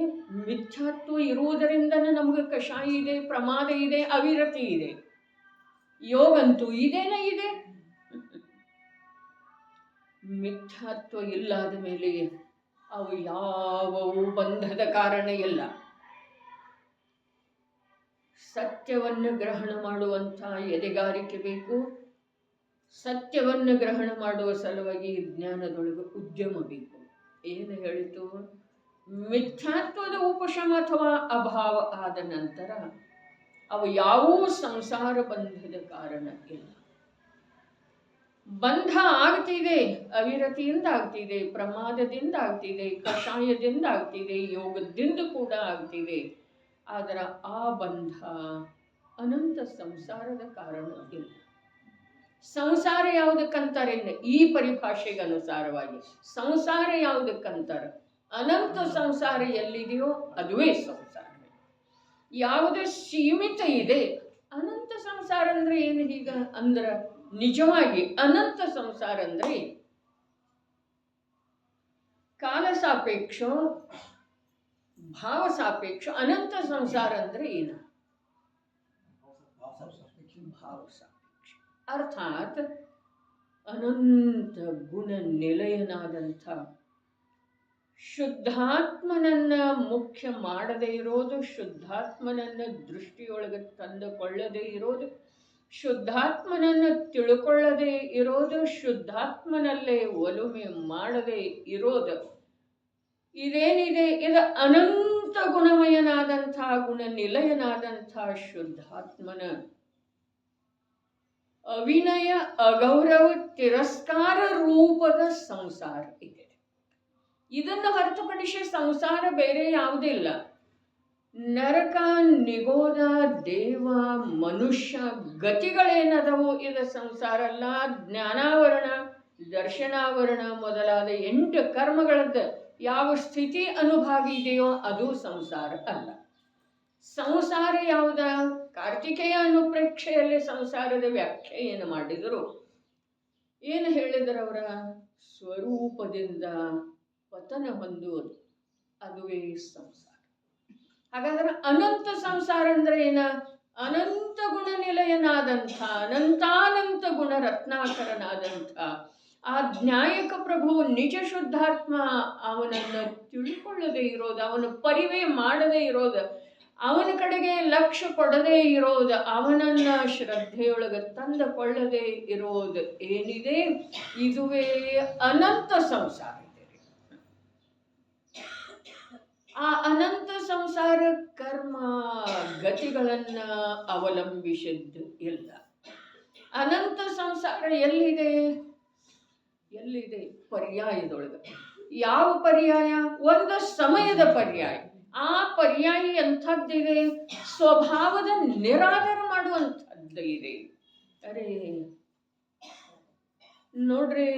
ಮಿಥ್ಯಾತ್ವ ಇರುವುದರಿಂದನೇ ನಮಗೆ ಕಷಾಯ ಇದೆ, ಪ್ರಮಾದ ಇದೆ, ಅವಿರತಿ ಇದೆ. ಯೋಗಂತೂ ಇದೇನ ಇದೆ. ಮಿಥ್ಯಾತ್ವ ಇಲ್ಲದ ಮೇಲೆ ಅವು ಯಾವವು ಬಂಧದ ಕಾರಣ ಇಲ್ಲ. ಸತ್ಯವನ್ನು ಗ್ರಹಣ ಮಾಡುವಂಥ ಎದೆಗಾರಿಕೆ ಬೇಕು. ಸತ್ಯವನ್ನು ಗ್ರಹಣ ಮಾಡುವ ಸಲುವಾಗಿ ಜ್ಞಾನದೊಳಗೆ ಉದ್ಯಮ ಬೇಕು. ಏನು ಹೇಳಿತು? ಮಿಥ್ಯಾತ್ವದ ಉಪಶಮ ಅಥವಾ ಅಭಾವ ಆದ ನಂತರ ಅವು ಯಾವುವು ಸಂಸಾರ ಬಂಧದ ಕಾರಣ ಇಲ್ಲ. ಬಂಧ ಆಗ್ತಿದೆ, ಅವಿರತಿಯಿಂದ ಆಗ್ತಿದೆ, ಪ್ರಮಾದದಿಂದ ಆಗ್ತಿದೆ, ಕಷಾಯದಿಂದ ಆಗ್ತಿದೆ, ಯೋಗದಿಂದ ಕೂಡ ಆಗ್ತಿದೆ. ಆದರೆ ಆ ಬಂಧ ಅನಂತ ಸಂಸಾರದ ಕಾರಣ ಇಲ್ಲ. ಸಂಸಾರ ಯಾವುದಕ್ಕಂತಾರೆ? ಈ ಪರಿಭಾಷೆಗೆ ಅನುಸಾರವಾಗಿ ಸಂಸಾರ ಯಾವುದಕ್ಕಂತಾರೆ? ಅನಂತ ಸಂಸಾರ ಎಲ್ಲಿದೆಯೋ ಅದುವೇ ಸಂಸಾರ. ಯಾವುದೇ ಸೀಮಿತ ಇದೆ. ಅನಂತ ಸಂಸಾರ ಅಂದ್ರೆ ಏನು? ಈಗ ಅಂದ್ರೆ ನಿಜವಾಗಿ ಅನಂತ ಸಂಸಾರ ಅಂದ್ರೆ ಕಾಲ ಸಾಪೇಕ್ಷ, ಭಾವ ಸಾಪೇಕ್ಷ. ಅನಂತ ಸಂಸಾರ ಅಂದ್ರೆ ಏನು? ಭಾವ ಸಾಪೇಕ್ಷ. ಅರ್ಥಾತ್ ಅನಂತ ಗುಣ ನಿಲಯನಾದಂಥ ಶುದ್ಧಾತ್ಮನನ್ನ ಮುಖ್ಯ ಮಾಡದೇ ಇರೋದು, ಶುದ್ಧಾತ್ಮನನ್ನ ದೃಷ್ಟಿಯೊಳಗೆ ತಂದುಕೊಳ್ಳದೇ ಇರೋದು, ಶುದ್ಧಾತ್ಮನನ್ನು ತಿಳ್ಕೊಳ್ಳದೆ ಇರೋದು, ಶುದ್ಧಾತ್ಮನಲ್ಲೇ ಒಲುಮೆ ಮಾಡದೆ ಇರೋದು, ಇದೇನಿದೆ ಇದು ಅನಂತ ಗುಣಮಯನಾದಂಥ ಗುಣ ನಿಲಯನಾದಂಥ ಶುದ್ಧಾತ್ಮನ ಅವಿನಯ ಅಗೌರವ ತಿರಸ್ಕಾರ ರೂಪದ ಸಂಸಾರ ಇದೆ. ಇದನ್ನು ಹೊರತುಪಡಿಸಿ ಸಂಸಾರ ಬೇರೆ ಯಾವುದಿಲ್ಲ. ನರಕ, ನಿಗೋದ, ದೇವ, ಮನುಷ್ಯ ಗತಿಗಳೇನದವು ಇದು ಸಂಸಾರ ಅಲ್ಲ. ಜ್ಞಾನಾವರಣ, ದರ್ಶನಾವರಣ ಮೊದಲಾದ 8 ಕರ್ಮಗಳದ್ದು ಯಾವ ಸ್ಥಿತಿ ಅನುಭಾವಿ ಇದೆಯೋ ಅದು ಸಂಸಾರ ಅಲ್ಲ. ಸಂಸಾರ ಯಾವುದ? ಕಾರ್ತಿಕೇಯ ಅನುಪ್ರೇಕ್ಷೆಯಲ್ಲಿ ಸಂಸಾರದ ವ್ಯಾಖ್ಯೆ ಏನು ಮಾಡಿದರು? ಏನು ಹೇಳಿದರವರ? ಸ್ವರೂಪದಿಂದ ಪತನ ಹೊಂದುವುದು, ಅದುವೇ ಸಂಸಾರ. ಹಾಗಾದ್ರೆ ಅನಂತ ಸಂಸಾರ ಅಂದ್ರೆ ಏನ? ಅನಂತ ಗುಣ ನಿಲಯನಾದಂಥ, ಅನಂತಾನಂತ ಗುಣ ರತ್ನಾಕರನಾದಂಥ ಆ ಜ್ಞಾಯಕ ಪ್ರಭು ನಿಜ ಶುದ್ಧಾತ್ಮ ಅವನನ್ನು ತಿಳ್ಕೊಳ್ಳದೆ ಇರೋದು, ಅವನ ಪರಿವೇ ಮಾಡದೇ ಇರೋದು, ಅವನ ಕಡೆಗೆ ಲಕ್ಷ್ಯ ಕೊಡದೇ ಇರೋದು, ಅವನನ್ನ ಶ್ರದ್ಧೆಯೊಳಗೆ ತಂದುಕೊಳ್ಳದೆ ಇರೋದು ಏನಿದೆ, ಇದುವೇ ಅನಂತ ಸಂಸಾರ. ಆ ಅನಂತ ಸಂಸಾರ ಕರ್ಮ ಗತಿಗಳನ್ನ ಅವಲಂಬಿಸಿದ್ದು ಇಲ್ಲ. ಅನಂತ ಸಂಸಾರ ಎಲ್ಲಿದೆ? ಎಲ್ಲಿದೆ? ಪರ್ಯಾಯದೊಳಗೆ. ಯಾವ ಪರ್ಯಾಯ? ಒಂದು ಸಮಯದ ಪರ್ಯಾಯ. ಆ ಪರ್ಯಾಯ ಎಂಥದ್ದಿದೆ? ಸ್ವಭಾವದ ನಿರಾದರ ಮಾಡುವಂಥದ್ದು ಇದೆ. ಅರೆ ನೋಡ್ರಿ,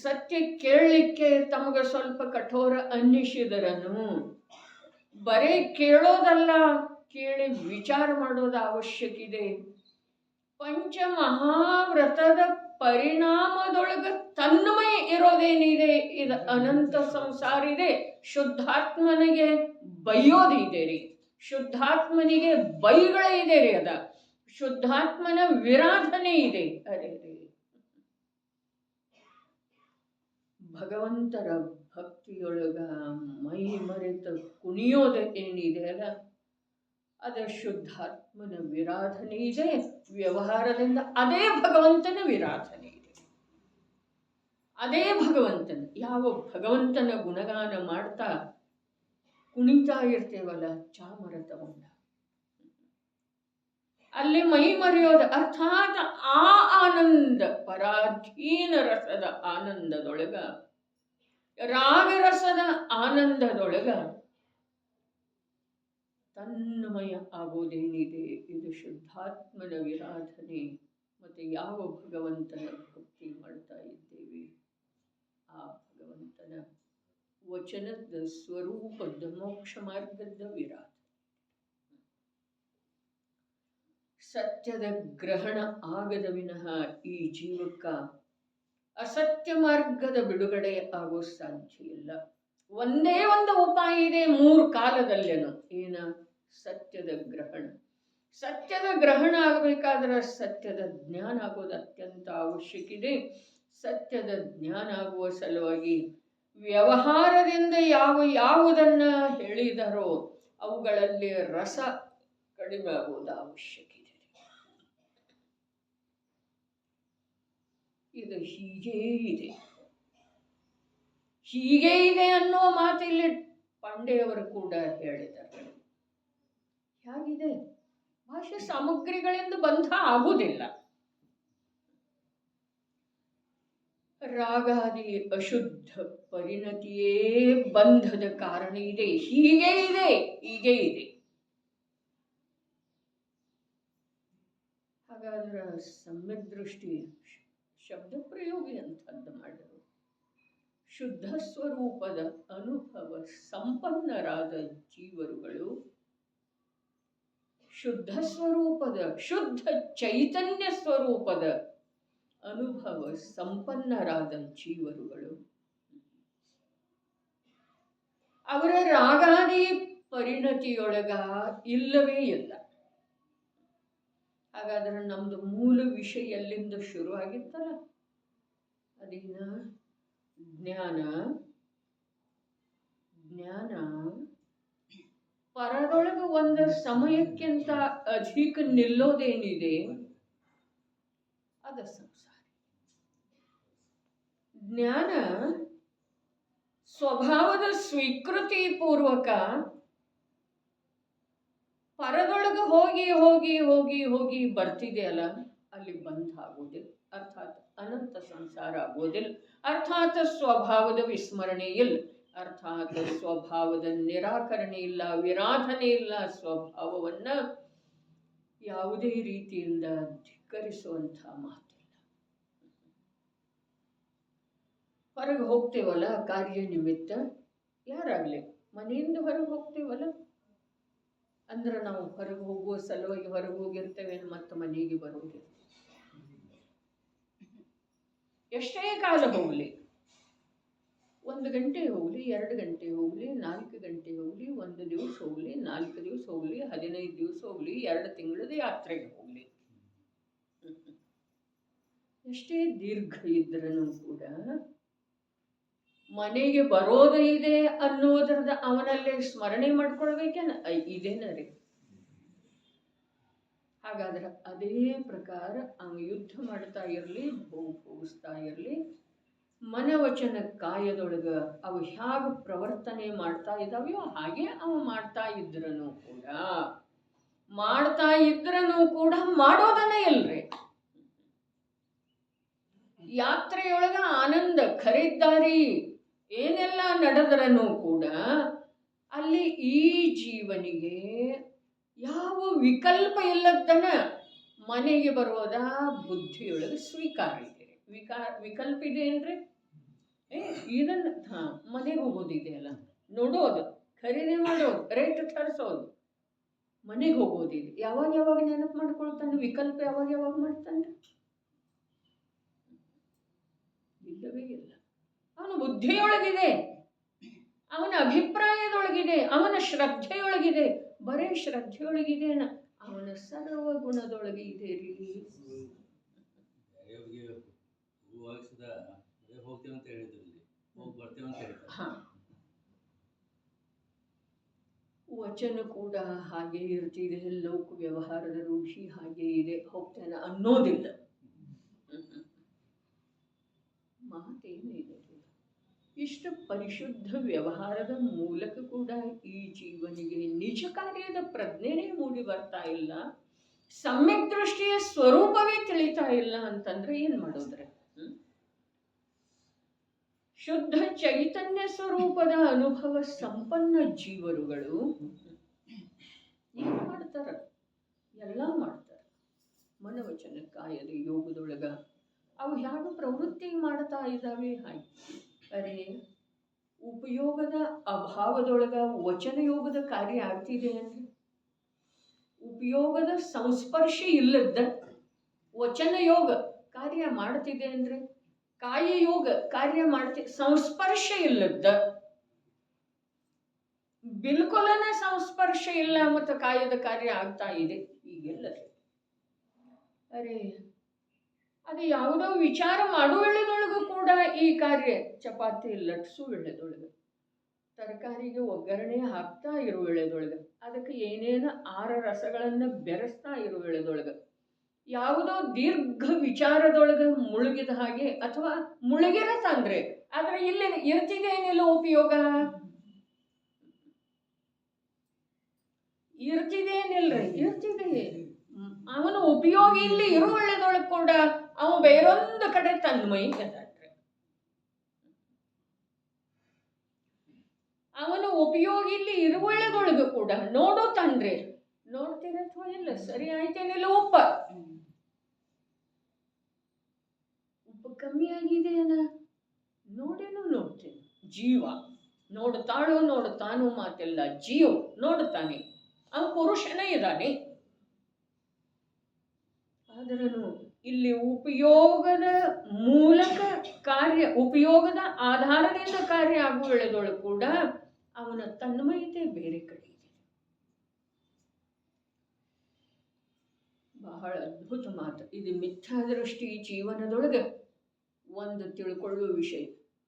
ಸತ್ಯ ಕೇಳಲಿಕ್ಕೆ ತಮಗೆ ಸ್ವಲ್ಪ ಕಠೋರ ಅನ್ನಿಸಿದರನು ಬರೀ ಕೇಳೋದಲ್ಲ, ಕೇಳಿ ವಿಚಾರ ಮಾಡೋದು ಅವಶ್ಯಕ ಇದೆ. ಪಂಚಮಹಾವ್ರತದ ಪರಿಣಾಮದೊಳಗೆ ತನ್ಮಯ ಇರೋದೇನಿದೆ, ಇದು ಅನಂತ ಸಂಸಾರ ಇದೆ. ಶುದ್ಧಾತ್ಮನಿಗೆ ಬೈಯೋದಿದೆ ರೀ, ಶುದ್ಧಾತ್ಮನಿಗೆ ಬೈಗಳೇ ಇದೆ ರೀ, ಅದ ಶುದ್ಧಾತ್ಮನ ವಿರಾಧನೆ ಇದೆ. ಅರೆ ಭಗವಂತರ ಭಕ್ತಿಯೊಳಗ ಮೈ ಮರೆತ ಕುಣಿಯೋದ ಏನಿದೆ ಅಲ್ಲ, ಅದ ಶುದ್ಧಾತ್ಮನ ವಿರಾಧನೆ ಇದೆ. ವ್ಯವಹಾರದಿಂದ ಅದೇ ಭಗವಂತನ ವಿರಾಧನೆ ಇದೆ. ಅದೇ ಭಗವಂತನ, ಯಾವ ಭಗವಂತನ ಗುಣಗಾನ ಮಾಡ್ತಾ ಕುಣಿತಾ ಇರ್ತೇವಲ್ಲ, ಚಾಮರತಗೊಂಡ ಅಲ್ಲಿ ಮೈ ಮರೆಯೋದು. ಅರ್ಥಾತ್ ಆ ಆನಂದ, ಪರಾಧೀನ ರಸದ ಆನಂದದೊಳಗ, ರಾಗರಸದ ಆನಂದದೊಳಗ ತನ್ಮಯ ಆಗೋದೇನಿದೆ, ಇದು ಶುದ್ಧಾತ್ಮನ ವಿರಾಧನೆ. ಮತ್ತೆ ಯಾವ ಭಗವಂತನ ಭಕ್ತಿ ಮಾಡ್ತಾ ಇದ್ದೇವೆ, ಆ ಭಗವಂತನ ವಚನದ ಸ್ವರೂಪದ ಮೋಕ್ಷ ಮಾರ್ಗದ ವಿರಾಧನೆ. ಸತ್ಯದ ಗ್ರಹಣ ಆಗದ ವಿನಃ ಈ ಜೀವಕ್ಕ ಅಸತ್ಯ ಮಾರ್ಗದ ಬಿಡುಗಡೆ ಆಗೋ ಸಾಧ್ಯ ಇಲ್ಲ. ಒಂದೇ ಒಂದು ಉಪಾಯ ಇದೆ 3 ಕಾಲದಲ್ಲೇನು, ಏನ? ಸತ್ಯದ ಗ್ರಹಣ. ಸತ್ಯದ ಗ್ರಹಣ ಆಗಬೇಕಾದ್ರೆ ಸತ್ಯದ ಜ್ಞಾನ ಆಗೋದು ಅತ್ಯಂತ ಅವಶ್ಯಕ ಇದೆ. ಸತ್ಯದ ಜ್ಞಾನ ಆಗುವ ಸಲುವಾಗಿ ವ್ಯವಹಾರದಿಂದ ಯಾವುದನ್ನ ಹೇಳಿದರೋ ಅವುಗಳಲ್ಲಿ ರಸ ಕಡಿಮೆ ಆಗುವುದು ಅವಶ್ಯಕ ಇದೆ. ಇದು ಹೀಗೇ ಇದೆ, ಹೀಗೆ ಇದೆ ಅನ್ನೋ ಮಾತಿಲ್ಲಿ ಪಾಂಡೆಯವರು ಕೂಡ ಹೇಳಿದ್ದಾರೆ. ಹೇಗಿದೆ? ಭಾಷೆ ಸಾಮಗ್ರಿಗಳಿಂದ ಬಂಧ ಆಗುವುದಿಲ್ಲ. ರಾಗಾದಿ ಅಶುದ್ಧ ಪರಿಣತಿಯೇ ಬಂಧದ ಕಾರಣ ಇದೆ. ಹೀಗೆ ಇದೆ, ಹೀಗೆ ಇದೆ. ಹಾಗಾದ್ರೆ ಸಮ್ಯಕ್ ದೃಷ್ಟಿ ಶಬ್ದ ಪ್ರಯೋಗಿ ಅಂತದ್ದು ಮಾಡಿದರು. ಶುದ್ಧ ಸ್ವರೂಪದ ಅನುಭವ ಸಂಪನ್ನರಾದ ಜೀವರುಗಳು, ಶುದ್ಧ ಸ್ವರೂಪದ, ಶುದ್ಧ ಚೈತನ್ಯ ಸ್ವರೂಪದ ಅನುಭವ ಸಂಪನ್ನರಾದ ಜೀವರುಗಳು ಅವರ ರಾಗಾದಿ ಪರಿಣತಿಯೊಳಗ ಇಲ್ಲವೇ ಇಲ್ಲ. ಹಾಗಾದ್ರೆ ನಮ್ದು ಮೂಲ ವಿಷಯ ಎಲ್ಲಿಂದ ಶುರುವಾಗಿತ್ತಲ್ಲ, ಅದೇನ? ಜ್ಞಾನ. ಜ್ಞಾನ ಪರದೊಳಗೆ ಒಂದು ಸಮಯಕ್ಕಿಂತ ಅಧಿಕ ನಿಲ್ಲೋದೇನಿದೆ ಅದ ಸಂಸಾರ. ಜ್ಞಾನ ಸ್ವಭಾವದ ಸ್ವೀಕೃತಿ ಪೂರ್ವಕ ಪರದೊಳಗೆ ಹೋಗಿ ಹೋಗಿ ಹೋಗಿ ಹೋಗಿ ಬರ್ತಿದೆ ಅಲ್ಲ, ಅಲ್ಲಿ ಬಂಧ ಆಗೋದಿಲ್ಲ, ಅರ್ಥಾತ್ ಅನಂತ ಸಂಸಾರ ಆಗೋದಿಲ್ಲ, ಅರ್ಥಾತ್ ಸ್ವಭಾವದ ವಿಸ್ಮರಣೆ ಇಲ್ಲ, ಅರ್ಥಾತ್ ಸ್ವಭಾವದ ನಿರಾಕರಣೆ ಇಲ್ಲ, ವಿರಾಧನೆ ಇಲ್ಲ, ಸ್ವಭಾವವನ್ನ ಯಾವುದೇ ರೀತಿಯಿಂದ ಧಿಕ್ಕರಿಸುವಂಥ ಮಾತಿಲ್ಲ. ಹೊರಗೆ ಹೋಗ್ತೇವಲ್ಲ ಕಾರ್ಯ ನಿಮಿತ್ತ, ಯಾರಾಗಲಿ ಮನೆಯಿಂದ ಹೊರಗೆ ಹೋಗ್ತೇವಲ್ಲ ಅಂದ್ರೆ ನಾವು ಹೊರಗೆ ಹೋಗುವ ಸಲುವಾಗಿ ಹೊರಗೆ ಹೋಗಿರ್ತೇವೆ, ಮತ್ತು ಮನೆಗೆ ಬರೋದಿಲ್ಲ. ಎಷ್ಟೇ ಕಾಲ ಹೋಗಲಿ, 1 ಗಂಟೆ ಹೋಗಲಿ, 2 ಗಂಟೆ ಹೋಗಲಿ, 4 ಗಂಟೆ ಹೋಗಲಿ, 1 ದಿವಸ ಹೋಗಲಿ, 4 ದಿವಸ ಹೋಗಲಿ, 15 ದಿವಸ ಹೋಗಲಿ, 2 ತಿಂಗಳದ ಯಾತ್ರೆಗೆ ಹೋಗಲಿ, ಎಷ್ಟೇ ದೀರ್ಘ ಇದ್ರೂ ಕೂಡ ಮನೆಗೆ ಬರೋದು ಇದೆ ಅನ್ನೋದ್ರದ ಅವನಲ್ಲೇ ಸ್ಮರಣೆ ಮಾಡ್ಕೊಳ್ಬೇಕೇನ, ಇದೇನ ರೀ. ಹಾಗಾದ್ರೆ ಅದೇ ಪ್ರಕಾರ ಅವ ಯುದ್ಧ ಮಾಡ್ತಾ ಇರಲಿ, ಭೋಗಿಸ್ತಾ ಇರಲಿ, ಮನವಚನ ಕಾಯದೊಳಗ ಅವು ಹೇಗೆ ಪ್ರವರ್ತನೆ ಮಾಡ್ತಾ ಇದ್ದಾವೆಯೋ ಹಾಗೆ ಅವು ಮಾಡ್ತಾ ಇದ್ರೂ ಕೂಡ ಮಾಡೋದನ್ನೇ ಇಲ್ರಿ. ಯಾತ್ರೆಯೊಳಗ ಆನಂದ ಖರೀದಾರಿ ಏನೆಲ್ಲ ನಡೆದ್ರೂ ಕೂಡ ಅಲ್ಲಿ ಈ ಜೀವನಿಗೆ ಯಾವ ವಿಕಲ್ಪ ಇಲ್ಲದನ್ನ ಮನೆಗೆ ಬರೋದ ಬುದ್ಧಿಯೊಳಗೆ ಸ್ವೀಕಾರ ಇದೆ. ವಿಕಲ್ಪ ಇದೆ ಏನ್ರಿ? ಇದನ್ನ ಮನೆಗೆ ಹೋಗೋದಿದೆಯಲ್ಲ, ನೋಡೋದು, ಖರೀದಿ ಮಾಡೋದು, ರೇಟ್ ತರಿಸೋದು, ಮನೆಗೆ ಹೋಗೋದಿದೆ. ಯಾವಾಗ ನೆನಪು ಮಾಡ್ಕೊಳ್ತಾನೆ? ವಿಕಲ್ಪ ಯಾವಾಗ ಮಾಡ್ತಾನೆ? ಇಲ್ಲವೇ ಇಲ್ಲ. ಅವನ ಬುದ್ಧಿಯೊಳಗಿದೆ, ಅವನ ಅಭಿಪ್ರಾಯದೊಳಗಿದೆ, ಅವನ ಶ್ರದ್ಧೆಯೊಳಗಿದೆ. ಬರೇ ಶ್ರದ್ಧೆಯೊಳಗಿದೆ, ಅವನ ಸರ್ವ ಗುಣದೊಳಗೆ ಇದೆ ರೀ. ವಚನ ಕೂಡ ಹಾಗೆ ಇರ್ತಿದೆ, ಲೋಕ ವ್ಯವಹಾರದ ರೂಢಿ ಹಾಗೆ ಇದೆ, ಹೋಗ್ತೇನೆ ಅನ್ನೋದಿಲ್ಲ. ಮಾತೇನಿದೆ? ಇಷ್ಟು ಪರಿಶುದ್ಧ ವ್ಯವಹಾರದ ಮೂಲಕ ಕೂಡ ಈ ಜೀವನಿಗೆ ನಿಜ ಕಾರ್ಯದ ಪ್ರಜ್ಞೆನೇ ಮೂಡಿ ಬರ್ತಾ ಇಲ್ಲ, ಸಮ್ಯಕ್ ದೃಷ್ಟಿಯ ಸ್ವರೂಪವೇ ತಿಳಿತಾ ಇಲ್ಲ ಅಂತಂದ್ರೆ ಏನ್ ಮಾಡೋದ್ರೆ? ಶುದ್ಧ ಚೈತನ್ಯ ಸ್ವರೂಪದ ಅನುಭವ ಸಂಪನ್ನ ಜೀವರುಗಳು ಏನ್ ಮಾಡ್ತಾರ? ಎಲ್ಲ ಮಾಡ್ತಾರ. ಮನವಚನ ಕಾಯದ ಯೋಗದೊಳಗ ಅವು ಯಾವ ಪ್ರವೃತ್ತಿ ಮಾಡ್ತಾ ಇದ್ದಾವೆ ಹಾಗೆ. ಅರೆ, ಉಪಯೋಗದ ಅಭಾವದೊಳಗ ವಚನ ಯೋಗದ ಕಾರ್ಯ ಆಗ್ತಿದೆ ಅಂದ್ರೆ, ಉಪಯೋಗದ ಸಂಸ್ಪರ್ಶ ಇಲ್ಲದ ವಚನ ಯೋಗ ಕಾರ್ಯ ಮಾಡ್ತಿದೆ ಅಂದ್ರೆ, ಕಾಯ ಯೋಗ ಕಾರ್ಯ ಸಂಸ್ಪರ್ಶ ಇಲ್ಲದ, ಬಿಲ್ಕುಲನ ಸಂಸ್ಪರ್ಶ ಇಲ್ಲ ಮತ್ತು ಕಾಯದ ಕಾರ್ಯ ಆಗ್ತಾ ಇದೆ ಈಗೆಲ್ಲ. ಅರೆ, ಅದು ಯಾವುದೋ ವಿಚಾರ ಮಾಡೋ ವೇಳೆದೊಳಗೂ ಕೂಡ ಈ ಕಾರ್ಯ, ಚಪಾತಿ ಲಟ್ಸು ವೇಳೆದೊಳಗೆ, ತರಕಾರಿಗೆ ಒಗ್ಗರಣೆ ಹಾಕ್ತಾ ಇರೋ ವೇಳೆದೊಳಗೆ, ಅದಕ್ಕೆ ಏನೇನು 6 ರಸಗಳನ್ನು ಬೆರೆಸ್ತಾ ಇರೋ ವೇಳೆದೊಳಗೆ, ಯಾವುದೋ ದೀರ್ಘ ವಿಚಾರದೊಳಗೆ ಮುಳುಗಿದ ಹಾಗೆ, ಅಥವಾ ಮುಳುಗಿರತ್ತಂದ್ರೆ ಆದ್ರೆ ಇಲ್ಲಿ ಇರ್ತಿದೆ ಏನಿಲ್ಲ ಉಪಯೋಗ, ಇರ್ತಿದೆ ಏನಿಲ್ರಿ, ಇರ್ತಿದೆ. ಅವನು ಉಪಯೋಗ ಇಲ್ಲಿ ಇರೋ ವೇಳೆದೊಳಗೆ ಕೂಡ ಅವ ಬೇರೊಂದು ಕಡೆ ತನ್ಮೈ ಅದಾನ್ರಿ. ಅವನು ಉಪಯೋಗ ಇಲ್ಲಿ ಇರುವ ವೇಳೆದೊಳಗೂ ಕೂಡ ನೋಡೋ ತನ್ರಿ, ನೋಡ್ತೀರ ಅಥವಾ ಇಲ್ಲ, ಸರಿ ಆಯ್ತೇನಿಲ್ಲ, ಉಪ್ಪ ಕಮ್ಮಿ ಆಗಿದೆಯನ ನೋಡ್ತೇನೆ. ಜೀವ ನೋಡುತ್ತಾನೋ ಮಾತೆಲ್ಲ, ಜೀವ ನೋಡುತ್ತಾನೆ, ಅವ ಪುರುಷನೇ ಇದ್ದಾನೆ. ಆದರೂ ಇಲ್ಲಿ ಉಪಯೋಗದ ಮೂಲಕ ಕಾರ್ಯ, ಉಪಯೋಗದ ಆಧಾರದಿಂದ ಕಾರ್ಯ ಆಗುವ ವೇಳೆದೊಳಗೆ ಕೂಡ ಅವನ ತನ್ಮಯತೆ ಬೇರೆ ಕಡೆ ಇದೆ. ಬಹಳ ಅದ್ಭುತ ಮಾತು ಇದು. ಮಿಥ್ಯಾದೃಷ್ಟಿ ಜೀವನದೊಳಗೆ ಒಂದು ತಿಳ್ಕೊಳ್ಳುವ ವಿಷಯ.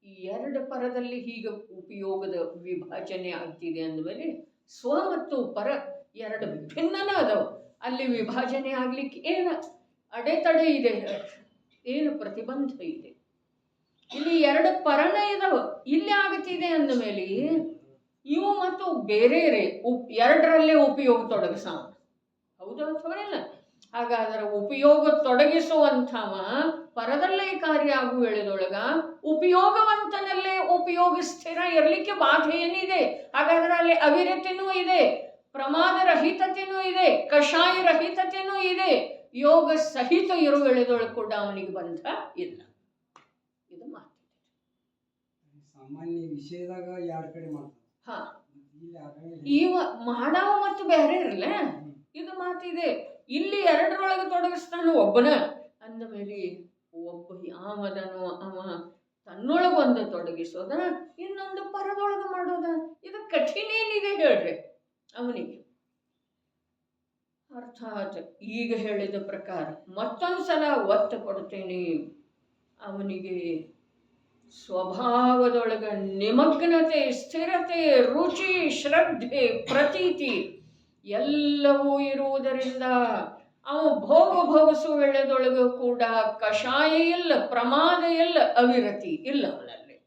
ಈ 2 ಪರದಲ್ಲಿ ಹೀಗೆ ಉಪಯೋಗದ ವಿಭಜನೆ ಆಗ್ತಿದೆ ಅಂದಮೇಲೆ ಸ್ವ ಮತ್ತು ಪರ 2 ಭಿನ್ನನ ಅದಾವ. ಅಲ್ಲಿ ವಿಭಜನೆ ಆಗ್ಲಿಕ್ಕೆ ಏನು ಅಡೆತಡೆ ಇದೆ, ಏನು ಪ್ರತಿಬಂಧ ಇದೆ? ಇಲ್ಲಿ 2 ಪರನ ಇದಾವ. ಇಲ್ಲಿ ಆಗ್ತಿದೆ ಅಂದ ಮೇಲೆ ಇವು ಮತ್ತು ಬೇರೆ 2ರಲ್ಲೇ ಉಪಯೋಗ ತೊಡಗಿಸ, ಹೌದು ಅಥವಾ ಇಲ್ಲ? ಹಾಗಾದ್ರೆ ಉಪಯೋಗ ತೊಡಗಿಸುವಂಥವ ಪರದಲ್ಲೇ ಕಾರ್ಯ ಆಗು ವೇಳೆದೊಳಗ ಉಪಯೋಗವಂತನಲ್ಲೇ ಉಪಯೋಗ ಸ್ಥಿರ ಇರಲಿಕ್ಕೆ ಬಾಧೆ ಏನಿದೆ? ಹಾಗಾದ್ರೆ ಅಲ್ಲಿ ಅವಿರತಿನೂ ಇದೆ, ಪ್ರಮಾದ ರಹಿತತೆನೂ ಇದೆ, ಕಷಾಯ ರಹಿತತೆನೂ ಇದೆ, ಯೋಗ ಸಹಿತ ಇರುವ ವೇಳೆದೊಳಗೆ ಕೂಡ ಅವನಿಗೆ ಬಂಧ ಇಲ್ಲ. ಇದು ಮಾತು. ಸಾಮಾನ್ಯ ವಿಷಯದಾಗ ಯಾರ ಕಡೆ ಮಾಡ್ತಾರೆ? ಹಾ, ಇವ ಮಾಡವ ಮತ್ತು ಬೇರೆ ಇರಲ್ಲ. ಇದು ಮಾತಿದೆ. ಇಲ್ಲಿ ಎರಡರೊಳಗೆ ತೊಡಗಿಸ್ತಾನು ಒಬ್ಬನ ಅಂದ ಮೇಲೆ ಒಬ್ಬ ಯಾವದನೋ ಅವ ತನ್ನೊಳಗೊಂದು ತೊಡಗಿಸೋದ, ಇನ್ನೊಂದು ಪರದೊಳಗೆ ಮಾಡೋದ. ಇದು ಕಠಿಣ ಏನಿದೆ ಹೇಳ್ರಿ ಅವನಿಗೆ. ಅರ್ಥಾತ್ ಈಗ ಹೇಳಿದ ಪ್ರಕಾರ ಮತ್ತೊಂದ್ಸಲ ಒತ್ತು ಕೊಡ್ತೇನೆ. ಅವನಿಗೆ ಸ್ವಭಾವದೊಳಗ ನಿಮಗ್ನತೆ, ಸ್ಥಿರತೆ, ರುಚಿ, ಶ್ರದ್ಧೆ, ಪ್ರತೀತಿ ಎಲ್ಲವೂ ಇರುವುದರಿಂದ ಅವ ಭೋಗಿಸುವ ವೇಳೆದೊಳಗೂ ಕೂಡ ಕಷಾಯ ಇಲ್ಲ, ಪ್ರಮಾದ ಇಲ್ಲ, ಅವಿರತಿ ಇಲ್ಲ ಅವನಲ್ಲಿ.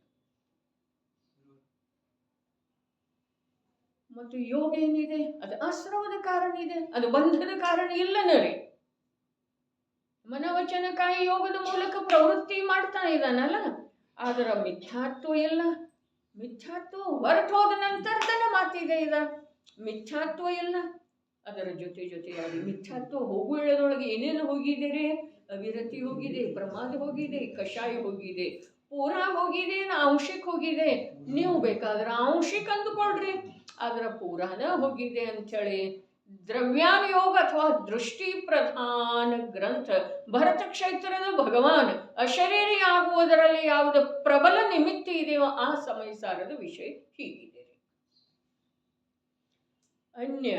ಮತ್ತು ಯೋಗ ಏನಿದೆ? ಅದು ಆಶ್ರಮದ ಕಾರಣ ಇದೆ, ಅದು ಬಂಧದ ಕಾರಣ ಇಲ್ಲನರಿ. ಮನವಚನಕಾಯಿ ಯೋಗದ ಮೂಲಕ ಪ್ರವೃತ್ತಿ ಮಾಡ್ತಾ ಇದ್ದಾನಲ್ಲ, ಅದರ ಮಿಥ್ಯಾತ್ವ ಇಲ್ಲ. ಮಿಥ್ಯಾತ್ವ ಹೊರಟು ಹೋದ ನಂತರದನ್ನ ಮಾತಿದೆ. ಇದ ಮಿಥ್ಯಾತ್ವ ಇಲ್ಲ. ಅದರ ಜೊತೆಯಾಗಿ ಮಿಥ್ಯಾತ್ವ ಹೋಗುವುದರೊಳಗೆ ಏನೇನು ಹೋಗಿದ್ದೀರಿ? ಅವಿರತಿ ಹೋಗಿದೆ, ಪ್ರಮಾದ ಹೋಗಿದೆ, ಕಷಾಯ ಹೋಗಿದೆ, ಪೂರಾ ಹೋಗಿದೆ, ಆಂಶಿಕ ಹೋಗಿದೆ. ನೀವು ಬೇಕಾದ್ರೆ ಆಂಶಿಕ ಅಂದುಕೊಳ್ರಿ, ಅದರ ಪೂರಾನ ಹೋಗಿದೆ ಅಂಥೇಳಿ ದ್ರವ್ಯಾನ ಯೋಗ ಅಥವಾ ದೃಷ್ಟಿ ಪ್ರಧಾನ ಗ್ರಂಥ ಭರತ ಕ್ಷೇತ್ರದ ಭಗವಾನ್ ಅಶರೀರಿ ಆಗುವುದರಲ್ಲಿ ಯಾವುದು ಪ್ರಬಲ ನಿಮಿತ್ತ ಇದೆಯೋ ಆ ಸಮಯ ಸಾರದ ವಿಷಯ ಹೀಗಿದೆ. ಅನ್ಯ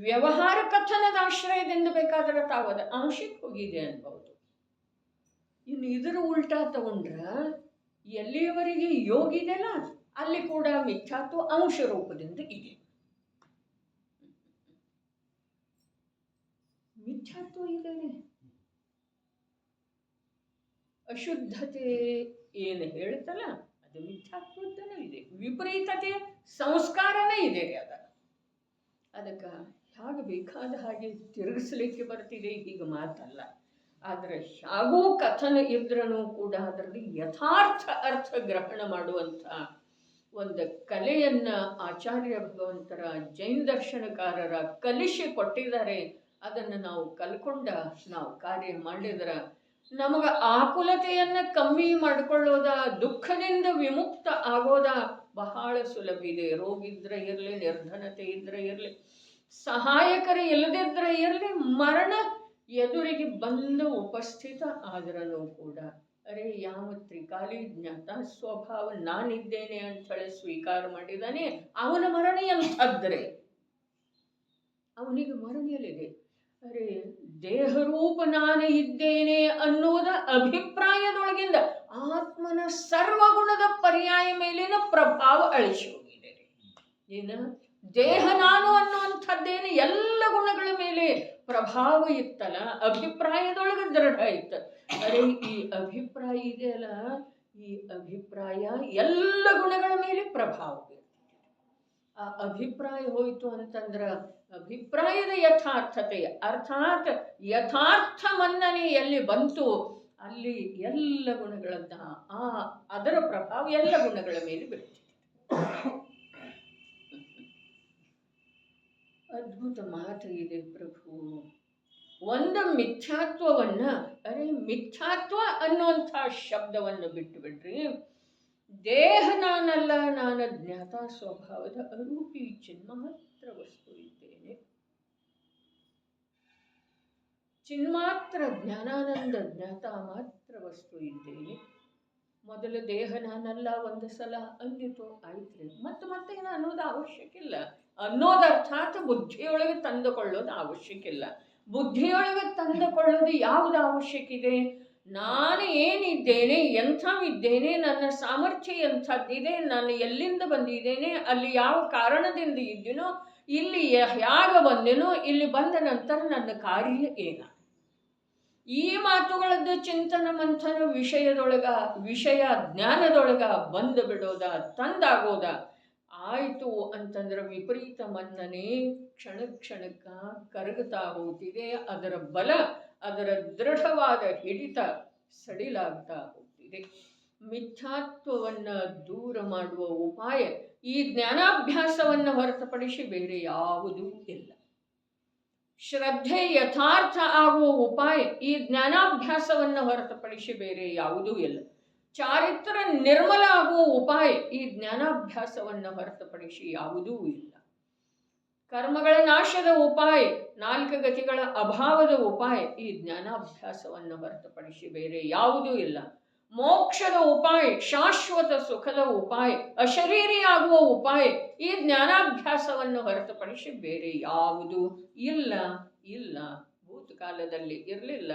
ವ್ಯವಹಾರ ಕಥನದ ಆಶ್ರಯದಿಂದ ಬೇಕಾದ್ರೆ ತಾವದ ಆಂಶಿಕ ಹೋಗಿದೆ ಅನ್ಬಹುದು. ಇನ್ನು ಇದರ ಉಲ್ಟಾ ತಗೊಂಡ್ರ ಎಲ್ಲಿಯವರೆಗೆ ಯೋಗ ಇದೆಯಲ್ಲ ಅಲ್ಲಿ ಕೂಡ ಮಿಥ್ಯಾತ್ವ ಅಂಶ ರೂಪದಿಂದ ಇದೆ. ಮಿಥ್ಯಾತ್ವ ಇದೆ. ಅಶುದ್ಧತೆ ಏನು ಹೇಳ್ತಲ್ಲ ಅದು ಮಿಥ್ಯಾತ್ವದನೇ ಇದೆ. ವಿಪರೀತತೆ ಸಂಸ್ಕಾರನೇ ಇದೆ. ಅದಕ್ಕೆ ಹೇಗೆ ಬೇಕಾದ ಹಾಗೆ ತಿರುಗಿಸ್ಲಿಕ್ಕೆ ಬರ್ತಿದೆ ಹೀಗೆ ಮಾತಲ್ಲ. ಆದರೆ ಹೇಗೂ ಕಥನ ಇದ್ರೂ ಕೂಡ ಅದರಲ್ಲಿ ಯಥಾರ್ಥ ಅರ್ಥ ಗ್ರಹಣ ಮಾಡುವಂಥ ಒಂದು ಕಲೆಯನ್ನ ಆಚಾರ್ಯ ಭಗವಂತರ ಜೈನ ದರ್ಶನಕಾರರ ಕಲಿಸಿ ಕೊಟ್ಟಿದ್ದಾರೆ. ಅದನ್ನು ನಾವು ಕಲ್ಕೊಂಡ ನಾವು ಕಾರ್ಯ ಮಾಡಿದ್ರೆ ನಮಗೆ ಆಕುಲತೆಯನ್ನ ಕಮ್ಮಿ ಮಾಡಿಕೊಳ್ಳೋದ, ದುಃಖದಿಂದ ವಿಮುಕ್ತ ಆಗೋದ ಬಹಳ ಸುಲಭ ಇದೆ. ರೋಗ ಇದ್ರೆ ಇರಲಿ, ನಿರ್ಧನತೆ ಇದ್ರೆ ಇರಲಿ, ಸಹಾಯಕರು ಇಲ್ಲದಿದ್ರೆ ಇರಲಿ, ಮರಣ ಎದುರಿಗೆ ಬಂದು ಉಪಸ್ಥಿತ ಆದ್ರೂ ಕೂಡ ಅರೆ ಯಾವ ತ್ರಿಕಾಲಿ ಜ್ಞಾತ ಸ್ವಭಾವ ನಾನಿದ್ದೇನೆ ಅಂತ ಹೇಳಿ ಸ್ವೀಕಾರ ಮಾಡಿದಾನೆ, ಅವನ ಮರಣ ಎಂಥದ್ರೆ ಅವನಿಗೆ ಮರಣೆಯಲ್ಲಿದೆ. ಅರೆ ದೇಹರೂಪ ನಾನು ಇದ್ದೇನೆ ಅನ್ನುವುದ ಅಭಿಪ್ರಾಯದೊಳಗಿಂದ ಆತ್ಮನ ಸರ್ವಗುಣದ ಪರ್ಯಾಯ ಮೇಲಿನ ಪ್ರಭಾವ ಅಳಿಸಿ ಹೋಗಿದೆ. ಏನು ದೇಹ ನಾನು ಅನ್ನುವಂಥದ್ದೇನು ಎಲ್ಲ ಗುಣಗಳ ಮೇಲೆ ಪ್ರಭಾವ ಇತ್ತಲ್ಲ, ಅಭಿಪ್ರಾಯದೊಳಗೆ ದೃಢ ಇತ್ತು. ಅರೆ ಈ ಅಭಿಪ್ರಾಯ ಇದೆಯಲ್ಲ, ಈ ಅಭಿಪ್ರಾಯ ಎಲ್ಲ ಗುಣಗಳ ಮೇಲೆ ಪ್ರಭಾವ ಬೀರ್ತದೆ. ಆ ಅಭಿಪ್ರಾಯ ಹೋಯಿತು ಅಂತಂದ್ರ ಅಭಿಪ್ರಾಯದ ಯಥಾರ್ಥತೆ ಅರ್ಥಾತ್ ಯಥಾರ್ಥ ಮನ್ನಣೆ ಎಲ್ಲಿ ಬಂತು ಅಲ್ಲಿ ಎಲ್ಲ ಗುಣಗಳನ್ನ ಅದರ ಪ್ರಭಾವ ಎಲ್ಲ ಗುಣಗಳ ಮೇಲೆ ಬೀಳ್ತಿದೆ. ಅದ್ಭುತ ಮಾತು ಇದೆ ಪ್ರಭು. ಒಂದು ಮಿಥ್ಯಾತ್ವವನ್ನ, ಅರೆ ಮಿಥ್ಯಾತ್ವ ಅನ್ನುವಂಥ ಶಬ್ದವನ್ನು ಬಿಟ್ಟು ಬಿಡ್ರಿ. ದೇಹ ನಾನಲ್ಲ, ನಾನು ಜ್ಞಾತ ಸ್ವಭಾವದ ಅರೂಪಿ ಚಿನ್ಮಾತ್ರ ವಸ್ತು ಇದ್ದೇನೆ. ಚಿನ್ಮಾತ್ರ ಜ್ಞಾನಾನಂದ ಜ್ಞಾತ ಮಾತ್ರ ವಸ್ತು ಇದ್ದೇನೆ. ಮೊದಲು ದೇಹ ನಾನಲ್ಲ ಒಂದು ಸಲ ಅಂದಿತು, ಆಯ್ತು. ಮತ್ತೆ ಏನು ಅನ್ನೋದು ಅವಶ್ಯಕ ಇಲ್ಲ. ಅನ್ನೋದು ಅರ್ಥಾತ್ ಬುದ್ಧಿಯೊಳಗೆ ತಂದುಕೊಳ್ಳೋದು ಅವಶ್ಯಕ ಇಲ್ಲ. ಬುದ್ಧಿಯೊಳಗೆ ತಂದುಕೊಳ್ಳೋದು ಯಾವುದು ಅವಶ್ಯಕ ಇದೆ? ನಾನು ಏನಿದ್ದೇನೆ, ಎಂಥವಿದ್ದೇನೆ, ನನ್ನ ಸಾಮರ್ಥ್ಯ ಎಂಥದ್ದಿದೆ, ನಾನು ಎಲ್ಲಿಂದ ಬಂದಿದ್ದೇನೆ, ಅಲ್ಲಿ ಯಾವ ಕಾರಣದಿಂದ ಇದ್ದೀನೋ, ಇಲ್ಲಿ ಹೇಗೆ ಬಂದೇನೋ, ಇಲ್ಲಿ ಬಂದ ನಂತರ ನನ್ನ ಕಾರ್ಯ ಏನ. ಈ ಮಾತುಗಳದ್ದು ಚಿಂತನ ಮಂಥನ ವಿಷಯ ಜ್ಞಾನದೊಳಗ ಬಂದು ಬಿಡೋದ, ತಂದಾಗೋದ. ಆಯಿತು ಅಂತಂದ್ರೆ ವಿಪರೀತ ಮನ್ನಣೆ ಕ್ಷಣ ಕ್ಷಣಕ್ಕ ಕರಗುತ್ತಾ ಹೋಗ್ತಿದೆ. ಅದರ ಬಲ, ಅದರ ದೃಢವಾದ ಹಿಡಿತ ಸಡಿಲಾಗ್ತಾ ಹೋಗ್ತಿದೆ. ಮಿಥ್ಯಾತ್ವವನ್ನು ದೂರ ಮಾಡುವ ಉಪಾಯ ಈ ಜ್ಞಾನಾಭ್ಯಾಸವನ್ನು ಹೊರತುಪಡಿಸಿ ಬೇರೆ ಯಾವುದೂ ಇಲ್ಲ. ಶ್ರದ್ಧೆ ಯಥಾರ್ಥ ಆಗುವ ಉಪಾಯ ಈ ಜ್ಞಾನಾಭ್ಯಾಸವನ್ನು ಹೊರತುಪಡಿಸಿ ಬೇರೆ ಯಾವುದೂ ಇಲ್ಲ. ಚಾರಿತ್ರ ನಿರ್ಮಲ ಆಗುವ ಉಪಾಯ ಈ ಜ್ಞಾನಾಭ್ಯಾಸವನ್ನು ಹೊರತುಪಡಿಸಿ ಯಾವುದೂ ಇಲ್ಲ. ಕರ್ಮಗಳ ನಾಶದ ಉಪಾಯ, 4 ಗತಿಗಳ ಅಭಾವದ ಉಪಾಯ ಈ ಜ್ಞಾನಾಭ್ಯಾಸವನ್ನು ಹೊರತುಪಡಿಸಿ ಬೇರೆ ಯಾವುದೂ ಇಲ್ಲ. ಮೋಕ್ಷದ ಉಪಾಯ, ಶಾಶ್ವತ ಸುಖದ ಉಪಾಯ, ಅಶರೀರಿಯಾಗುವ ಉಪಾಯ ಈ ಜ್ಞಾನಾಭ್ಯಾಸವನ್ನು ಹೊರತುಪಡಿಸಿ ಬೇರೆ ಯಾವುದೂ ಇಲ್ಲ. ಇಲ್ಲ, ಭೂತಕಾಲದಲ್ಲಿ ಇರಲಿಲ್ಲ,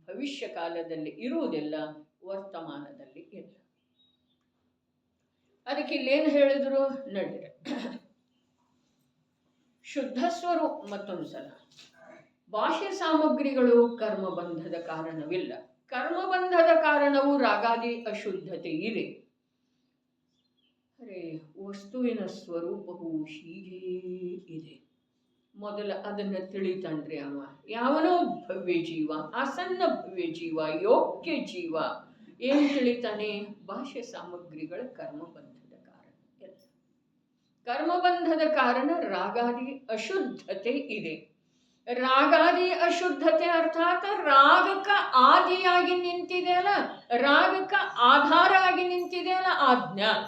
ಭವಿಷ್ಯ ಕಾಲದಲ್ಲಿ ಇರುವುದಿಲ್ಲ, ವರ್ತಮಾನದಲ್ಲಿ ಇಲ್ಲ. ಅದಕ್ಕೆ ಇಲ್ಲೇನು ಹೇಳಿದ್ರು ನಡೀರಿ. ಶುದ್ಧ ಸ್ವರೂಪ. ಮತ್ತೊಂದು ಸಲ, ಬಾಹ್ಯ ಸಾಮಗ್ರಿಗಳು ಕರ್ಮಬಂಧದ ಕಾರಣವಿಲ್ಲ. ಕರ್ಮಬಂಧದ ಕಾರಣವು ರಾಗಾದಿ ಅಶುದ್ಧತೆ ಇದೆ. ಅರೆ, ವಸ್ತುವಿನ ಸ್ವರೂಪವು ಹೀಗೇ ಇದೆ. ಮೊದಲ ಅದನ್ನು ತಿಳಿತಾನ್ರಿ ಅವ. ಯಾವನೋ ಭವ್ಯ ಜೀವ, ಆಸನ್ನ ಭವ್ಯ ಜೀವ, ಯೋಗ್ಯ ಜೀವ ಏನು ತಿಳಿತಾನೆ? ಬಾಹ್ಯ ಸಾಮಗ್ರಿಗಳ ಕರ್ಮಬಂಧದ ಕಾರಣ ಎಲ್ಲ. ಕರ್ಮಬಂಧದ ಕಾರಣ ರಾಗಾದಿ ಅಶುದ್ಧತೆ ಇದೆ. ರಾಗಾದಿ ಅಶುದ್ಧತೆ ಅರ್ಥಾತ್ ರಾಗಕ ಆದಿಯಾಗಿ ನಿಂತಿದೆಯಲ್ಲ, ರಾಗಕ ಆಧಾರ ಆಗಿ ನಿಂತಿದೆಯಲ್ಲ ಆ ಜ್ಞಾನ,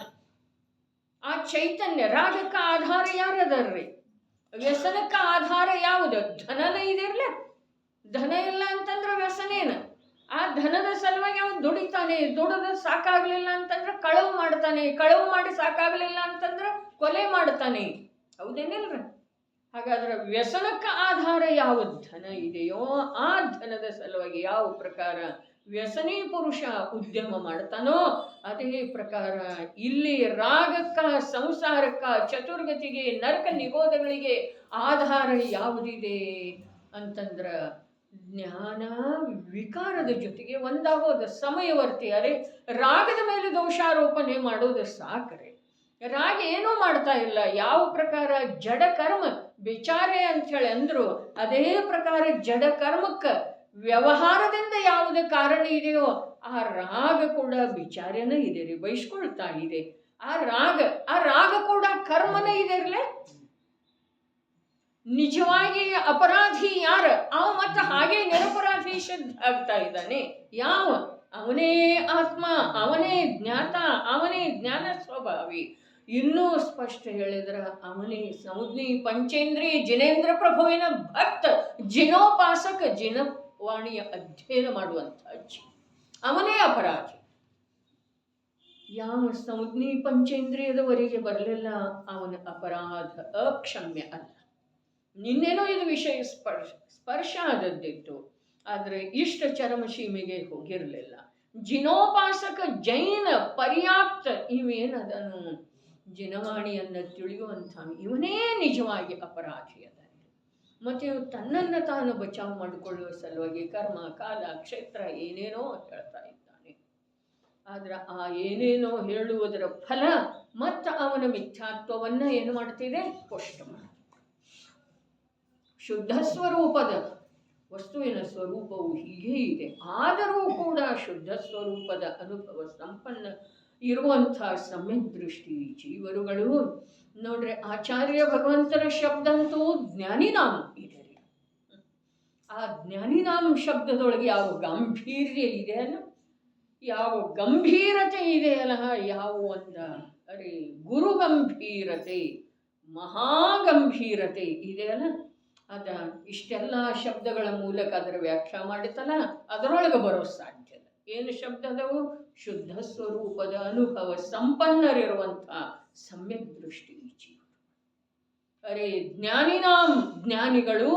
ಆ ಚೈತನ್ಯ. ರಾಗಕ್ಕ ಆಧಾರ ಯಾರದರ್ರಿ? ವ್ಯಸನಕ್ಕ ಆಧಾರ ಯಾವುದು? ಧನದ ಇದಿರ್ಲ. ಧನ ಇಲ್ಲ ಅಂತಂದ್ರೆ ವ್ಯಸನೇನ. ಆ ಧನದ ಸಲುವಾಗಿ ಅವನು ದುಡಿತಾನೆ. ದುಡಿದ ಸಾಕಾಗ್ಲಿಲ್ಲ ಅಂತಂದ್ರೆ ಕಳವು ಮಾಡ್ತಾನೆ. ಕಳವು ಮಾಡಿ ಸಾಕಾಗ್ಲಿಲ್ಲ ಅಂತಂದ್ರೆ ಕೊಲೆ ಮಾಡ್ತಾನೆ. ಹೌದೇನಿಲ್ರ? ಹಾಗಾದ್ರೆ ವ್ಯಸನಕ್ಕೆ ಆಧಾರ ಯಾವ ಧನ ಇದೆಯೋ ಆ ಧನದ ಸಲುವಾಗಿ ಯಾವ ಪ್ರಕಾರ ವ್ಯಸನಿ ಪುರುಷ ಉದ್ಯಮ ಮಾಡ್ತಾನೋ ಅದೇ ಪ್ರಕಾರ ಇಲ್ಲಿ ರಾಗಕ್ಕ, ಸಂಸಾರಕ್ಕ, ಚತುರ್ಗತಿಗೆ, ನರಕ ನಿಗೋಧಗಳಿಗೆ ಆಧಾರ ಯಾವುದಿದೆ ಅಂತಂದ್ರ ಜ್ಞಾನ ವಿಕಾರದ ಜೊತೆಗೆ ಒಂದಾಗೋದು ಸಮಯವರ್ತಿ. ಅರೆ, ರಾಗದ ಮೇಲೆ ದೋಷಾರೋಪಣೆ ಮಾಡೋದು ಸಾಕ್ರೆ. ರಾಗ ಏನೂ ಮಾಡ್ತಾ ಇಲ್ಲ. ಯಾವ ಪ್ರಕಾರ ಜಡ ಕರ್ಮ ವಿಚಾರೆ ಅಂಥೇಳಿ ಅಂದ್ರು ಅದೇ ಪ್ರಕಾರ ಜಡ ಕರ್ಮಕ್ಕೆ ವ್ಯವಹಾರದಿಂದ ಯಾವುದೇ ಕಾರಣ ಇದೆಯೋ ಆ ರಾಗ ಕೂಡ ವಿಚಾರನೇ ಇದೆ ರೀ, ಬಯಸ್ಕೊಳ್ತಾ ಇದೆ. ಆ ರಾಗ ಕೂಡ ಕರ್ಮನ ಇದೆ ಇರ್ಲೆ. ನಿಜವಾಗಿ ಅಪರಾಧಿ ಯಾರ? ಅವ ಮತ್ತೆ ಹಾಗೆ ನಿರಪರಾಧಿ ಸಿದ್ಧ ಆಗ್ತಾ ಇದ್ದಾನೆ. ಯಾವ? ಅವನೇ ಆತ್ಮ, ಅವನೇ ಜ್ಞಾತ, ಅವನೇ ಜ್ಞಾನ ಸ್ವಭಾವಿ. ಇನ್ನೂ ಸ್ಪಷ್ಟ ಹೇಳಿದ್ರ ಅವನೇ ಸಮುದ್ನಿ ಪಂಚೇಂದ್ರಿಯ ಜಿನೇಂದ್ರ ಪ್ರಭುವಿನ ಭಕ್ತ, ಜಿನೋಪಾಸಕ, ಜಿನವಾಣಿಯ ಅಧ್ಯಯನ ಮಾಡುವಂಥ ಅವನೇ ಅಪರಾಧಿ. ಯಾವ ಸಮುದ್ನಿ ಪಂಚೇಂದ್ರಿಯದವರೆಗೆ ಬರಲಿಲ್ಲ ಅವನ ಅಪರಾಧ ಅಕ್ಷಮ್ಯ ಅಲ್ಲ. ನಿನ್ನೇನೋ ಇದು ವಿಷಯ ಸ್ಪರ್ಶ ಆದದ್ದಿತ್ತು, ಆದರೆ ಇಷ್ಟ ಚರಮಸೀಮೆಗೆ ಹೋಗಿರಲಿಲ್ಲ. ಜಿನೋಪಾಸಕ, ಜೈನ ಪರ್ಯಾಪ್ತ ಇವೇನದನು ಜಿನವಾಣಿಯನ್ನು ತಿಳಿಯುವಂಥ ಇವನೇ ನಿಜವಾಗಿ ಅಪರಾಧಿ ಅದ. ಮತ್ತು ತನ್ನನ್ನು ತಾನು ಬಚಾವ್ ಮಾಡಿಕೊಳ್ಳುವ ಸಲುವಾಗಿ ಕರ್ಮ, ಕಾಲ, ಕ್ಷೇತ್ರ ಏನೇನೋ ಹೇಳ್ತಾ ಇದ್ದಾನೆ. ಆದ್ರೆ ಆ ಏನೇನೋ ಹೇಳುವುದರ ಫಲ ಮತ್ತು ಅವನ ಮಿಥ್ಯಾತ್ವವನ್ನು ಏನು ಮಾಡ್ತಿದೆ? ಸ್ಪಷ್ಟ ಮಾಡಿ. ಶುದ್ಧ ಸ್ವರೂಪದ ವಸ್ತುವಿನ ಸ್ವರೂಪವು ಹೀಗೇ ಇದೆ. ಆದರೂ ಕೂಡ ಶುದ್ಧ ಸ್ವರೂಪದ ಅನುಭವ ಸಂಪನ್ನ ಇರುವಂಥ ಸಮ್ಯಕ್ ದೃಷ್ಟಿ ಜೀವರುಗಳು ನೋಡ್ರೆ, ಆಚಾರ್ಯ ಭಗವಂತರ ಶಬ್ದ ಅಂತೂ ಜ್ಞಾನಿನಾಮ ಇದೆ. ಆ ಜ್ಞಾನಿನಾಮ ಶಬ್ದದೊಳಗೆ ಯಾವ ಗಾಂಭೀರ್ಯ ಇದೆಯಲ್ಲ, ಯಾವ ಗಂಭೀರತೆ ಇದೆಯಲ್ಲ, ಯಾವ ಒಂದ ಅರೆ ಗುರು ಗಂಭೀರತೆ, ಮಹಾಗಂಭೀರತೆ ಇದೆಯಲ್ಲ, ಅದ ಇಷ್ಟೆಲ್ಲ ಶಬ್ದಗಳ ಮೂಲಕ ಅದರ ವ್ಯಾಖ್ಯಾ ಮಾಡಿತಲ್ಲ, ಅದರೊಳಗೆ ಬರೋ ಸಾಧ್ಯ. ಏನು ಶಬ್ದದವು? ಶುದ್ಧ ಸ್ವರೂಪದ ಅನುಭವ ಸಂಪನ್ನರಿರುವಂಥ ಸಮ್ಯಕ್ ದೃಷ್ಟಿ ಜೀವ. ಅರೆ ಜ್ಞಾನಿಗಳು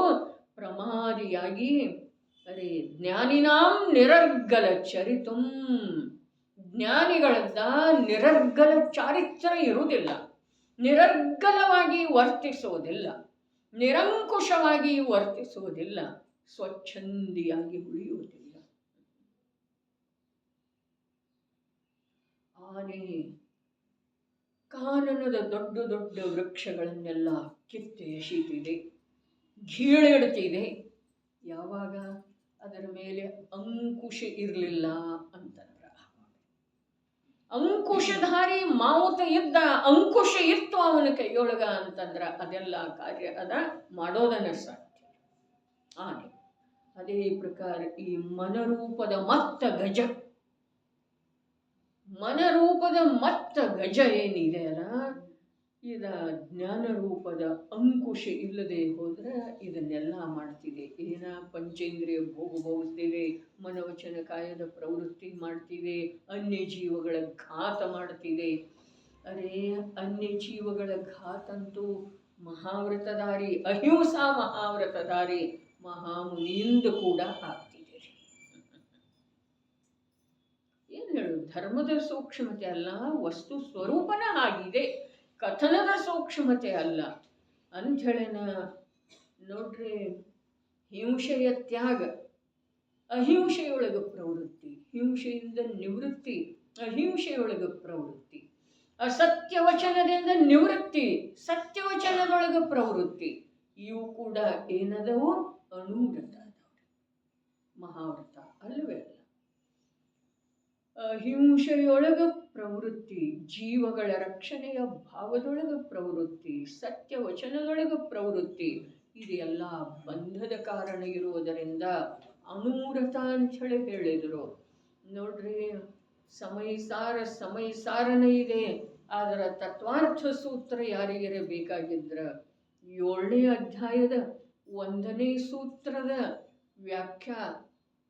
ಪ್ರಮಾದಿಯಾಗಿ, ಅರೆ ಜ್ಞಾನಿನಾಂ ನಿರರ್ಗಲ ಚರಿತುಂ, ಜ್ಞಾನಿಗಳದ್ದ ನಿರರ್ಗಲ ಚಾರಿತ್ರ್ಯ ಇರುವುದಿಲ್ಲ, ನಿರರ್ಗಲವಾಗಿ ವರ್ತಿಸುವುದಿಲ್ಲ, ನಿರಂಕುಶವಾಗಿ ವರ್ತಿಸುವುದಿಲ್ಲ, ಸ್ವಚ್ಛಂದಿಯಾಗಿ ಉಳಿಯುವುದಿಲ್ಲ. ಆನೆ ಕಾನನದ ದೊಡ್ಡ ದೊಡ್ಡ ವೃಕ್ಷಗಳನ್ನೆಲ್ಲ ಕಿತ್ತು ಎಸೀತಿದೆ, ಗೀಳಿಡ್ತಿದೆ. ಯಾವಾಗ ಅದರ ಮೇಲೆ ಅಂಕುಶ ಇರಲಿಲ್ಲ ಅಂತಂದ್ರ, ಅಂಕುಶಧಾರಿ ಮಾವುತ ಇದ್ದ, ಅಂಕುಶ ಇತ್ತು ಅವನ ಕೈಯೊಳಗ ಅಂತಂದ್ರ ಅದೆಲ್ಲ ಕಾರ್ಯ ಅದ ಮಾಡೋದನ್ನ ಸಾಧ್ಯ. ಆನೆ ಅದೇ ಪ್ರಕಾರ ಈ ಮನರೂಪದ ಮತ್ತ ಗಜ, ಮನರೂಪದ ಮತ್ತ ಗಜ ಏನಿದೆ ಅಲ್ಲ, ಇದ ಜ್ಞಾನ ರೂಪದ ಅಂಕುಶ ಇಲ್ಲದೆ ಹೋದ್ರೆ ಇದನ್ನೆಲ್ಲ ಮಾಡ್ತಿದೆ. ಏನ ಪಂಚೇಂದ್ರಿಯ ಭೋಗಭೋಗಿಸ್ತಿದೆ, ಮನವಚನ ಕಾಯದ ಪ್ರವೃತ್ತಿ ಮಾಡ್ತಿದೆ, ಅನ್ಯ ಜೀವಗಳ ಘಾತ ಮಾಡ್ತಿದೆ. ಅರೇ ಅನ್ಯ ಜೀವಗಳ ಘಾತಂತೂ ಮಹಾವ್ರತಧಾರಿ, ಅಹಿಂಸಾ ಮಹಾವ್ರತಧಾರಿ ಮಹಾಮುನಿಯಿಂದ ಕೂಡ ಆಗ್ತಿದೆ. ಏನು ಹೇಳು, ಧರ್ಮದ ಸೂಕ್ಷ್ಮತೆ ಅಲ್ಲ, ವಸ್ತು ಸ್ವರೂಪನ ಆಗಿದೆ, ಕಥನದ ಸೂಕ್ಷ್ಮತೆ ಅಲ್ಲ ಅಂಥೇಳನ. ನೋಡ್ರಿ, ಹಿಂಸೆಯ ತ್ಯಾಗ, ಅಹಿಂಸೆಯೊಳಗ ಪ್ರವೃತ್ತಿ, ಹಿಂಸೆಯಿಂದ ನಿವೃತ್ತಿ, ಅಹಿಂಸೆಯೊಳಗ ಪ್ರವೃತ್ತಿ, ಅಸತ್ಯವಚನದಿಂದ ನಿವೃತ್ತಿ, ಸತ್ಯವಚನದೊಳಗ ಪ್ರವೃತ್ತಿ. ಇವು ಕೂಡ ಏನದವು? ಅನುವ್ರತ ಅದಾವ್ರಿ, ಮಹಾವ್ರತ ಅಲ್ಲವೇ ಅಲ್ಲ. ಅಹಿಂಸೆಯೊಳಗ ಪ್ರವೃತ್ತಿ, ಜೀವಗಳ ರಕ್ಷಣೆಯ ಭಾವದೊಳಗ ಪ್ರವೃತ್ತಿ, ಸತ್ಯವಚನದೊಳಗ ಪ್ರವೃತ್ತಿ, ಇದೆಲ್ಲ ಬಂಧದ ಕಾರಣ ಇರುವುದರಿಂದ ಅನುವ್ರತ ಅಂಥೇಳಿ ಹೇಳಿದರು. ನೋಡ್ರಿ, ಸಮಯ ಸಾರನೇ ಇದೆ. ಅದರ ತತ್ವಾರ್ಥ ಸೂತ್ರ ಯಾರಿಗರೆ ಬೇಕಾಗಿದ್ರ 7ನೇ ಅಧ್ಯಾಯದ 1ನೇ ಸೂತ್ರದ ವ್ಯಾಖ್ಯಾ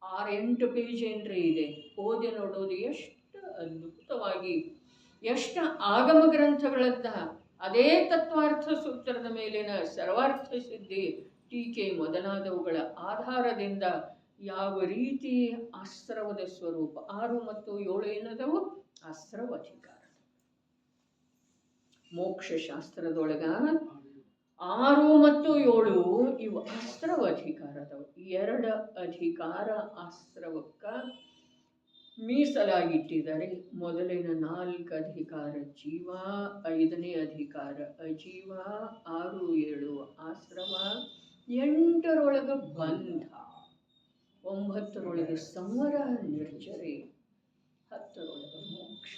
6-8 ಪೇಜ್ ಏನ್ರಿ ಇದೆ, ಓದಿ ನೋಡೋದು ಎಷ್ಟು ಅದ್ಭುತವಾಗಿ, ಎಷ್ಟು ಆಗಮ ಗ್ರಂಥಗಳದ್ದ ಅದೇ ತತ್ವಾರ್ಥ ಸೂತ್ರದ ಮೇಲಿನ ಸರ್ವಾರ್ಥ ಸಿದ್ಧಿ ಟೀಕೆ ಮೊದಲಾದವುಗಳ ಆಧಾರದಿಂದ ಯಾವ ರೀತಿ ಆಶ್ರವದ ಸ್ವರೂಪ, 6 ಮತ್ತು 7 ಏನದವು? ಆಶ್ರವಾಧಿಕಾರ. ಮೋಕ್ಷ ಶಾಸ್ತ್ರದೊಳಗ 6 ಮತ್ತು 7 ಇವು ಆಶ್ರವಾಧಿಕಾರದವು. 2 ಅಧಿಕಾರ ಆಶ್ರವಕ್ಕ ಮೀಸಲಾಗಿಟ್ಟಿದ್ದಾರೆ. ಮೊದಲಿನ 4 ಅಧಿಕಾರ ಜೀವ, 5ನೇ ಅಧಿಕಾರ ಅಜೀವ, 6, 7 ಆಶ್ರವ, 8ರೊಳಗ ಬಂಧ, 9ರೊಳಗ ಸಂವರ ನಿರ್ಜರೆ, 10ರೊಳಗ ಮೋಕ್ಷ.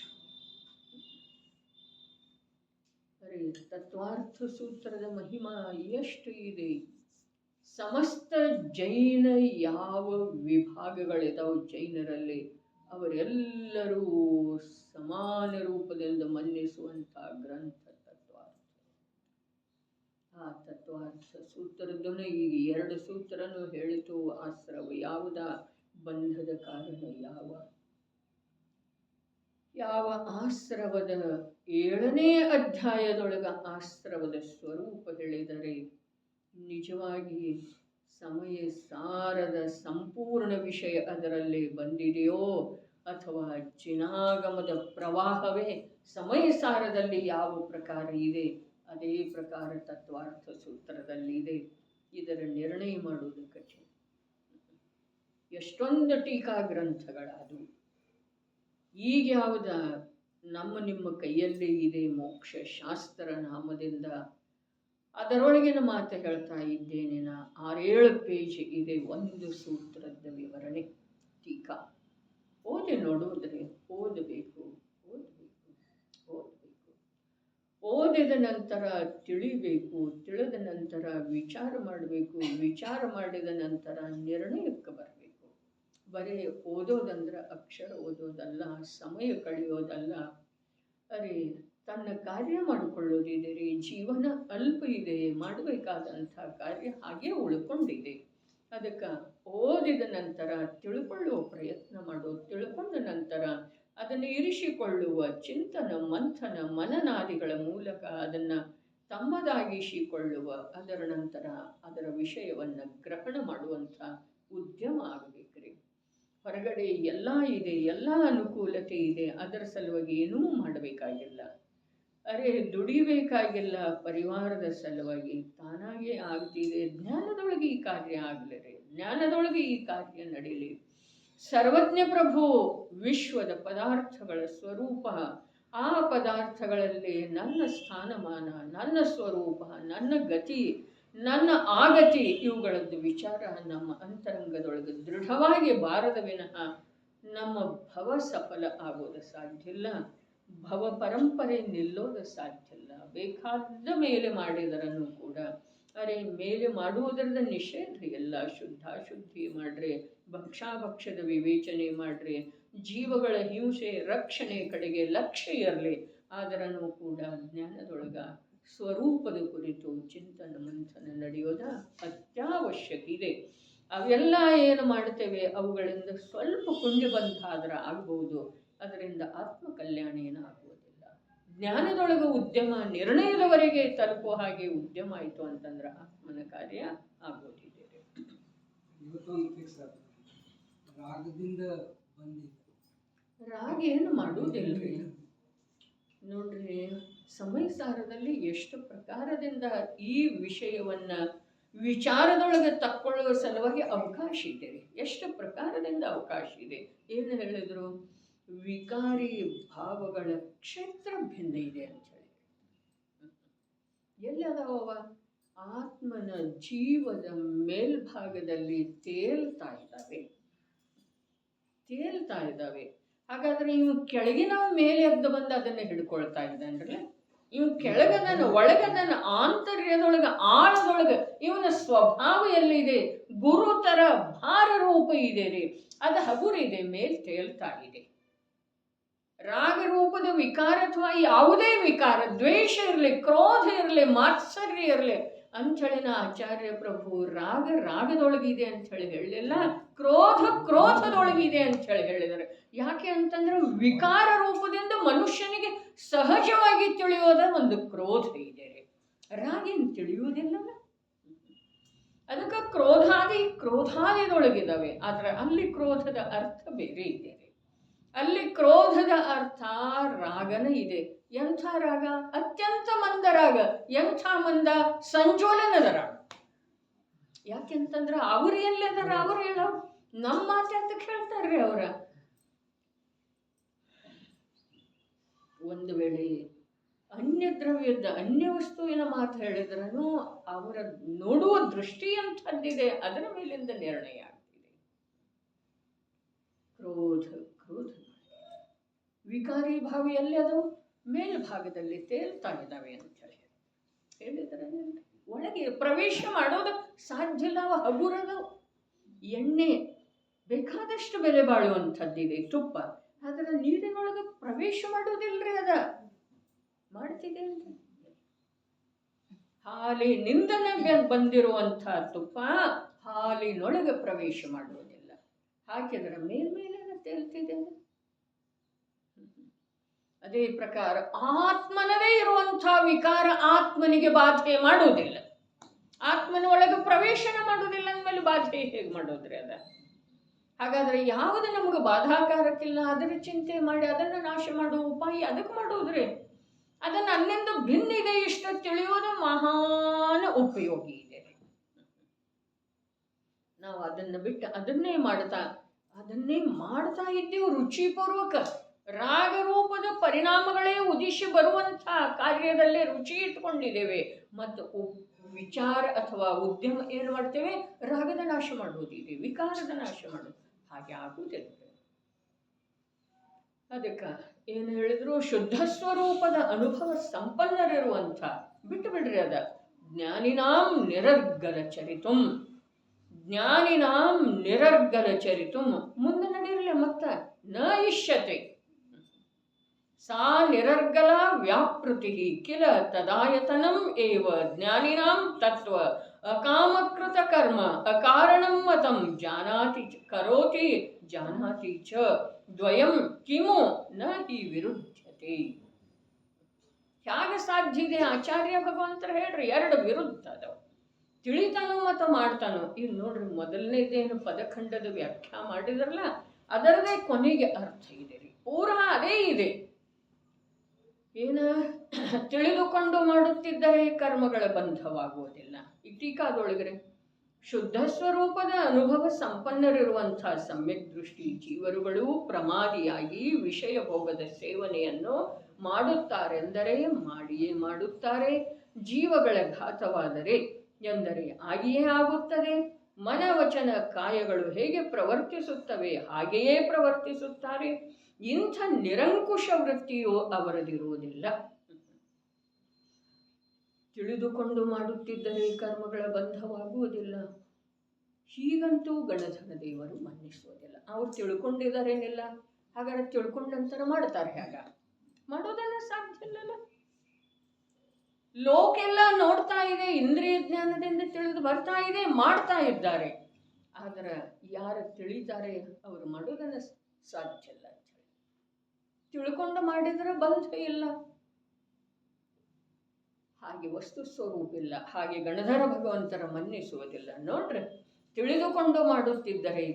ಅರೆ ತತ್ವಾರ್ಥ ಸೂತ್ರದ ಮಹಿಮಾ ಎಷ್ಟು ಇದೆ. ಸಮಸ್ತ ಜೈನ ಯಾವ ವಿಭಾಗಗಳಿದಾವು ಜೈನರಲ್ಲಿ, ಅವರೆಲ್ಲರೂ ಸಮಾನ ರೂಪದಿಂದ ಮನ್ನಿಸುವಂಥ ಗ್ರಂಥ ತತ್ವಾರ್ಥ. ಆ ತತ್ವಾರ್ಥ ಸೂತ್ರದನ್ನು ಈಗ 2 ಸೂತ್ರನೂ ಹೇಳಿತು. ಆಶ್ರವ ಯಾವುದ, ಬಂಧದ ಕಾರಣ ಯಾವ ಆಶ್ರವದ 7ನೇ ಅಧ್ಯಾಯದೊಳಗ ಆಶ್ರವದ ಸ್ವರೂಪ ಹೇಳಿದರೆ ನಿಜವಾಗಿ ಸಮಯ ಸಾರದ ಸಂಪೂರ್ಣ ವಿಷಯ ಅದರಲ್ಲಿ ಬಂದಿದೆಯೋ, ಅಥವಾ ಚಿನಾಗಮದ ಪ್ರವಾಹವೇ ಸಮಯ ಸಾರದಲ್ಲಿ ಯಾವ ಪ್ರಕಾರ ಇದೆ ಅದೇ ಪ್ರಕಾರ ತತ್ವಾರ್ಥ ಸೂತ್ರದಲ್ಲಿದೆ. ಇದರ ನಿರ್ಣಯ ಮಾಡುವುದು ಕಠಿಣ. ಎಷ್ಟೊಂದು ಟೀಕಾ ಗ್ರಂಥಗಳಾದವು. ಈಗ ಯಾವುದ ನಿಮ್ಮ ಕೈಯಲ್ಲೇ ಇದೆ ಮೋಕ್ಷ ಶಾಸ್ತ್ರ ನಾಮದಿಂದ. ಅದರೊಳಗಿನ ಮಾತು ಹೇಳ್ತಾ ಇದ್ದೇನೆ ನಾ. 6-7 ಪೇಜ್ ಇದೆ ಒಂದು ಸೂತ್ರದ ವಿವರಣೆ, ಟೀಕಾ. ಓದಿ ನೋಡುವುದ್ರೆ ಓದಬೇಕು. ಓದಿದ ನಂತರ ತಿಳಿಬೇಕು, ತಿಳಿದ ನಂತರ ವಿಚಾರ ಮಾಡಬೇಕು, ವಿಚಾರ ಮಾಡಿದ ನಂತರ ನಿರ್ಣಯಕ್ಕೆ ಬರಬೇಕು. ಬರೀ ಓದೋದಂದ್ರೆ ಅಕ್ಷರ ಓದೋದಲ್ಲ, ಸಮಯ ಕಳೆಯೋದಲ್ಲ. ಅರೆ ತನ್ನ ಕಾರ್ಯ ಮಾಡಿಕೊಳ್ಳೋದಿದೆ ರೀ. ಜೀವನ ಅಲ್ಪ ಇದೆ, ಮಾಡಬೇಕಾದಂಥ ಕಾರ್ಯ ಹಾಗೆ ಉಳ್ಕೊಂಡಿದೆ. ಅದಕ್ಕೆ ಓದಿದ ನಂತರ ತಿಳ್ಕೊಳ್ಳುವ ಪ್ರಯತ್ನ ಮಾಡೋ, ತಿಳ್ಕೊಂಡ ನಂತರ ಅದನ್ನು ಇರಿಸಿಕೊಳ್ಳುವ ಚಿಂತನ ಮಂಥನ ಮನನಾದಿಗಳ ಮೂಲಕ ಅದನ್ನು ತಮ್ಮದಾಗಿಸಿಕೊಳ್ಳುವ, ಅದರ ನಂತರ ಅದರ ವಿಷಯವನ್ನು ಗ್ರಹಣ ಮಾಡುವಂಥ ಉದ್ಯಮ ಆಗಬೇಕ್ರಿ. ಹೊರಗಡೆ ಎಲ್ಲ ಇದೆ, ಎಲ್ಲ ಅನುಕೂಲತೆ ಇದೆ, ಅದರ ಸಲುವಾಗಿ ಏನೂ ಮಾಡಬೇಕಾಗಿಲ್ಲ. ಅರೆ ದುಡಿಬೇಕಾಗಿಲ್ಲ, ಪರಿವಾರದ ಸಲುವಾಗಿ ತಾನಾಗೇ ಆಗ್ತಿದೆ. ಜ್ಞಾನದೊಳಗೆ ಈ ಕಾರ್ಯ ಆಗಲಿರಿ, ಜ್ಞಾನದೊಳಗೆ ಈ ಕಾರ್ಯ ನಡೀಲಿ. ಸರ್ವಜ್ಞ ಪ್ರಭು ವಿಶ್ವದ ಪದಾರ್ಥಗಳ ಸ್ವರೂಪ ಆ ಪದಾರ್ಥಗಳಲ್ಲಿ ನನ್ನ ಸ್ಥಾನಮಾನ, ನನ್ನ ಸ್ವರೂಪ, ನನ್ನ ಗತಿ, ನನ್ನ ಆಗತಿ ಇವುಗಳದ್ದು ವಿಚಾರ ನಮ್ಮ ಅಂತರಂಗದೊಳಗೆ ದೃಢವಾಗಿ ಬಾರದ ವಿನಃ ನಮ್ಮ ಭವ ಸಫಲ ಆಗೋದು ಸಾಧ್ಯ ಇಲ್ಲ, ಭವ ಪರಂಪರೆ ನಿಲ್ಲೋದು ಸಾಧ್ಯ ಇಲ್ಲ. ಬೇಕಾದ ಮೇಲೆ ಮಾಡಿದರನ್ನು ಕೂಡ ಅರೆ ಮೇಲೆ ಮಾಡುವುದರದ ನಿಷೇಧ ಎಲ್ಲ, ಶುದ್ಧಾಶುದ್ಧಿ ಮಾಡ್ರಿ, ಭಕ್ಷಾಭಕ್ಷದ ವಿವೇಚನೆ ಮಾಡ್ರಿ, ಜೀವಗಳ ಹಿಂಸೆ ರಕ್ಷಣೆ ಕಡೆಗೆ ಲಕ್ಷ್ಯ ಇರಲಿ. ಆದರನ್ನು ಕೂಡ ಜ್ಞಾನದೊಳಗ ಸ್ವರೂಪದ ಕುರಿತು ಚಿಂತನ ಮಂಥನ ನಡೆಯೋದ ಅತ್ಯವಶ್ಯಕ ಇದೆ. ಅವೆಲ್ಲ ಏನು ಮಾಡ್ತೇವೆ ಅವುಗಳಿಂದ ಸ್ವಲ್ಪ ಪುಣ್ಯ ಬಂಧಾದ್ರೆ ಆಗ್ಬೋದು, ಅದರಿಂದ ಆತ್ಮಕಲ್ಯಾಣ ಏನಾಗುವುದಿಲ್ಲ. ಜ್ಞಾನದೊಳಗೆ ಉದ್ಯಮ ನಿರ್ಣಯದವರೆಗೆ ತಲುಪುವ ಹಾಗೆ ಉದ್ಯಮ ಆಯಿತು ಅಂತಂದ್ರೆ ಆತ್ಮನ ಕಾರ್ಯ ಆಗೋದಿದೆ. ರಾಗದಿಂದ ಬಂದಿದೆ, ರಾಗ ಏನು ಮಾಡುವುದಿಲ್ರಿ ನೋಡ್ರಿ. ಸಮಯಸಾರದಲ್ಲಿ ಎಷ್ಟು ಪ್ರಕಾರದಿಂದ ಈ ವಿಷಯವನ್ನ ವಿಚಾರದೊಳಗೆ ತಕ್ಕೊಳ್ಳುವ ಸಲುವಾಗಿ ಅವಕಾಶ ಇದೆ ರೀ. ಎಷ್ಟು ಪ್ರಕಾರದಿಂದ ಅವಕಾಶ ಇದೆ. ಏನು ಹೇಳಿದ್ರು, ವಿಕಾರಿ ಭಾವಗಳ ಕ್ಷೇತ್ರ ಭಿನ್ನ ಇದೆ ಅಂತ ಹೇಳಿ. ಎಲ್ಲಿ ಅದಾವ? ಆತ್ಮನ ಜೀವದ ಮೇಲ್ಭಾಗದಲ್ಲಿ ತೇಲ್ತಾ ಇದ್ದಾವೆ. ಹಾಗಾದ್ರೆ ಇವು ಕೆಳಗಿನ ಮೇಲೆ ಎದ್ದು ಬಂದು ಅದನ್ನ ಹಿಡ್ಕೊಳ್ತಾ ಇದ್ದಾನ್ರಲ್ಲ. ಇವು ಕೆಳಗದನ ಒಳಗದನ ಆಂತರ್ಯದೊಳಗ ಆಳದೊಳಗ ಇವನ ಸ್ವಭಾವ ಎಲ್ಲಿದೆ? ಗುರುತರ ಭಾರ ರೂಪ ಇದೆ ರೀ, ಅದು ಹಗುರಿದೆ, ಮೇಲ್ ತೇಲ್ತಾ ಇದೆ. ರಾಗರೂಪದ ವಿಕಾರ ಅಥವಾ ಯಾವುದೇ ವಿಕಾರ, ದ್ವೇಷ ಇರಲಿ, ಕ್ರೋಧ ಇರಲಿ, ಮಾತ್ಸರ್ಯ ಇರಲಿ ಅಂಥೇಳಿನ ಆಚಾರ್ಯ ಪ್ರಭು ರಾಗದೊಳಗಿದೆ ಅಂತ ಹೇಳಿ ಹೇಳಲಿಲ್ಲ, ಕ್ರೋಧದೊಳಗಿದೆ ಅಂತ ಹೇಳಿ ಹೇಳಿದ್ದಾರೆ. ಯಾಕೆ ಅಂತಂದ್ರೆ ವಿಕಾರ ರೂಪದಿಂದ ಮನುಷ್ಯನಿಗೆ ಸಹಜವಾಗಿ ತಿಳಿಯೋದ ಒಂದು ಕ್ರೋಧ ಇದೆ ರೀ, ರಾಗೇನು ತಿಳಿಯುವುದಿಲ್ಲಲ್ಲ. ಅದಕ್ಕೆ ಕ್ರೋಧಾದಿದೊಳಗಿದಾವೆ. ಆದ್ರೆ ಅಲ್ಲಿ ಕ್ರೋಧದ ಅರ್ಥ ಬೇರೆ ಇದೆ ರೀ. ಅಲ್ಲಿ ಕ್ರೋಧದ ಅರ್ಥ ರಾಗನ ಇದೆ. ಎಂಥ ರಾಗ? ಅತ್ಯಂತ ಮಂದ ರಾಗ. ಎಂಥ ಮಂದ? ಸಂಜೋಲನದ ರಾಗ. ಯಾಕೆಂತಂದ್ರೆ ಅವರು ಎಲ್ಲದರ ಅವರು ಹೇಳೋ ನಮ್ಮ ಮಾತೆ ಅಂತ ಕೇಳ್ತಾರ್ರಿ ಅವರ. ಒಂದು ವೇಳೆ ಅನ್ಯ ದ್ರವ್ಯದ ಅನ್ಯ ವಸ್ತುವಿನ ಮಾತು ಹೇಳಿದ್ರೂ ಅವರ ನೋಡುವ ದೃಷ್ಟಿ ಅಂಥದ್ದಿದೆ, ಅದರ ಮೇಲಿಂದ ನಿರ್ಣಯ ಆಗ್ತಿದೆ. ಕ್ರೋಧ ವಿಕಾರಿ ಭಾವ ಎಲ್ಲಿ ಅದು? ಮೇಲ್ಭಾಗದಲ್ಲಿ ತೇಲ್ತಾ ಇದ್ದಾವೆ ಅಂತ ಹೇಳಿದ್ರೆ ಒಳಗೆ ಪ್ರವೇಶ ಮಾಡೋದು ಸಾಧ್ಯ ಇಲ್ಲ. ಹಗುರದವು ಎಣ್ಣೆ ಬೇಕಾದಷ್ಟು ಬೆಲೆ ಬಾಳುವಂಥದ್ದಿದೆ, ತುಪ್ಪ, ಅದರ ನೀರಿನೊಳಗೆ ಪ್ರವೇಶ ಮಾಡೋದಿಲ್ರಿ. ಅದ ಮಾಡ್ತಿದೆ ಅಂತ ಹಾಲಿನಿಂದನೇ ಬಂದಿರುವಂಥ ತುಪ್ಪ ಹಾಲಿನೊಳಗೆ ಪ್ರವೇಶ ಮಾಡುವುದಿಲ್ಲ. ಹಾಕಿದ್ರೆ ಮೇಲ್ಮೇಲೆ ತೇಲ್ತಿದೆ. ಅದೇ ಪ್ರಕಾರ ಆತ್ಮನವೇ ಇರುವಂಥ ವಿಕಾರ ಆತ್ಮನಿಗೆ ಬಾಧೆ ಮಾಡುವುದಿಲ್ಲ. ಆತ್ಮನ ಒಳಗೆ ಪ್ರವೇಶನ ಮಾಡುವುದಿಲ್ಲ ಅಂದಮೇಲೆ ಬಾಧೆ ಹೇಗೆ ಮಾಡೋದ್ರಿ ಅದ? ಹಾಗಾದ್ರೆ ಯಾವುದು ನಮಗೆ ಬಾಧಾಕಾರಕ್ಕಿಲ್ಲ ಅದರ ಚಿಂತೆ ಮಾಡಿ ಅದನ್ನು ನಾಶ ಮಾಡುವ ಉಪಾಯ ಅದಕ್ಕೆ ಮಾಡುವುದ್ರಿ. ಅದನ್ನು ಅಲ್ಲಿಂದ ಭಿನ್ನ ಇದೆ ಇಷ್ಟು ತಿಳಿಯೋದು ಮಹಾನ ಉಪಯೋಗಿ ಇದೆ. ನಾವು ಅದನ್ನು ಬಿಟ್ಟು ಅದನ್ನೇ ಮಾಡ್ತಾ ಇದ್ದೀವಿ ರುಚಿಪೂರ್ವಕ. ರಾಗರೂಪದ ಪರಿಣಾಮಗಳೇ ಉದಿಸಿ ಬರುವಂಥ ಕಾರ್ಯದಲ್ಲೇ ರುಚಿ ಇಟ್ಕೊಂಡಿದ್ದೇವೆ. ಮತ್ತು ವಿಚಾರ ಅಥವಾ ಉದ್ಯಮ ಏನು ಮಾಡ್ತೇವೆ? ರಾಗದ ನಾಶ ಮಾಡುವುದಿದೆ, ವಿಕಾರದ ನಾಶ ಮಾಡುವುದು. ಹಾಗೆ ಆಗುವುದಿಲ್ಲ. ಅದಕ್ಕೆ ಏನು ಹೇಳಿದ್ರು, ಶುದ್ಧ ಸ್ವರೂಪದ ಅನುಭವ ಸಂಪನ್ನರಿರುವಂಥ ಬಿಟ್ಟು ಬಿಡ್ರಿ ಅದ. ಜ್ಞಾನಿನಾಂ ನಿರರ್ಗಲ ಚರಿತುಂ ಮುಂದೆ ನಡೀರಲಿ. ಮತ್ತ ನ ಇಷ್ಯತೆ ಸಾ ನಿರರ್ಗಲ ವ್ಯಾಪೃತಿ ಕಿಲ ತದಾಯತನಂ ಏವ ಜ್ಞಾನಿನಾಂ ತತ್ವ ಅಕಾಮಕೃತ ಕರ್ಮ ಅಕಾರಣಂ ಮತಂ ಜಾನಾತಿ ಕರೋತಿ ಜಾನಾತಿ ಚ ದ್ವಯಂ ಕಿಮು ನ ಹಿ ವಿರುದ್ಧತೆ. ಹೇಗೆ ಸಾಧ್ಯ ಇದೆ? ಆಚಾರ್ಯ ಭಗವಂತರ ಹೇಳ್ರಿ, ಎರಡು ವಿರುದ್ಧ ಅದಾವ. ತಿಳಿತಾನೋ ಮತ್ತು ಮಾಡ್ತಾನೋ. ಈಗ ನೋಡ್ರಿ, ಮೊದಲನೇದೇನು ಪದಖಂಡದ ವ್ಯಾಖ್ಯಾ ಮಾಡಿದ್ರಲ್ಲ ಅದರದೇ ಕೊನೆಗೆ ಅರ್ಥ ಇದೆ ರೀ, ಪೂರಾ ಅದೇ ಇದೆ. ಏನ ತಿಳಿದುಕೊಂಡು ಮಾಡುತ್ತಿದ್ದರೆ ಕರ್ಮಗಳ ಬಂಧವಾಗುವುದಿಲ್ಲ. ಈ ಟೀಕಾದೊಳಗ್ರೆ ಶುದ್ಧ ಸ್ವರೂಪದ ಅನುಭವ ಸಂಪನ್ನರಿರುವಂತಹ ಸಮ್ಯಕ್ ದೃಷ್ಟಿ ಜೀವರುಗಳು ಪ್ರಮಾದಿಯಾಗಿ ವಿಷಯ ಭೋಗದ ಸೇವನೆಯನ್ನು ಮಾಡುತ್ತಾರೆಂದರೆ ಮಾಡಿಯೇ ಮಾಡುತ್ತಾರೆ. ಜೀವಗಳ ಘಾತವಾದರೆ ಎಂದರೆ ಆಗಿಯೇ ಆಗುತ್ತದೆ. ಮನವಚನ ಕಾಯಗಳು ಹೇಗೆ ಪ್ರವರ್ತಿಸುತ್ತವೆ ಹಾಗೆಯೇ ಪ್ರವರ್ತಿಸುತ್ತಾರೆ. ಇಂಥ ನಿರಂಕುಶ ವೃತ್ತಿಯು ಅವರದಿರುವುದಿಲ್ಲ. ತಿಳಿದುಕೊಂಡು ಮಾಡುತ್ತಿದ್ದರೆ ಕರ್ಮಗಳ ಬಂಧವಾಗುವುದಿಲ್ಲ. ಹೀಗಂತೂ ಗಣಧರ ದೇವರು ಮನ್ನಿಸುವುದಿಲ್ಲ. ಅವ್ರು ತಿಳ್ಕೊಂಡಿದ್ದಾರೇನಿಲ್ಲ, ಹಾಗಾದ್ರೆ ತಿಳ್ಕೊಂಡ ನಂತರ ಮಾಡ್ತಾರೆ. ಹಾಗ ಮಾಡೋದನ್ನ ಸಾಧ್ಯ ಇಲ್ಲಲ್ಲ. ಲೋಕೆಲ್ಲ ನೋಡ್ತಾ ಇದೆ, ಇಂದ್ರಿಯ ಜ್ಞಾನದಿಂದ ತಿಳಿದು ಬರ್ತಾ ಇದೆ, ಮಾಡ್ತಾ ಇದ್ದಾರೆ. ಆದ್ರೆ ಯಾರು ತಿಳಿತಾರೆ ಅವರು ಮಾಡೋದನ್ನ ಸಾಧ್ಯ ಇಲ್ಲ ಅಂತ ಹೇಳಿ. ತಿಳ್ಕೊಂಡು ಮಾಡಿದ್ರೆ ಬಂಧ ಇಲ್ಲ. ಹಾಗೆ ವಸ್ತು ಸ್ವರೂಪ ಇಲ್ಲ. ಹಾಗೆ ಗಣಧರ ಭಗವಂತರ ಮನ್ನಿಸುವುದಿಲ್ಲ. ನೋಡ್ರಿ, ತಿಳಿದುಕೊಂಡು ಮಾಡುತ್ತಿದ್ದರೆ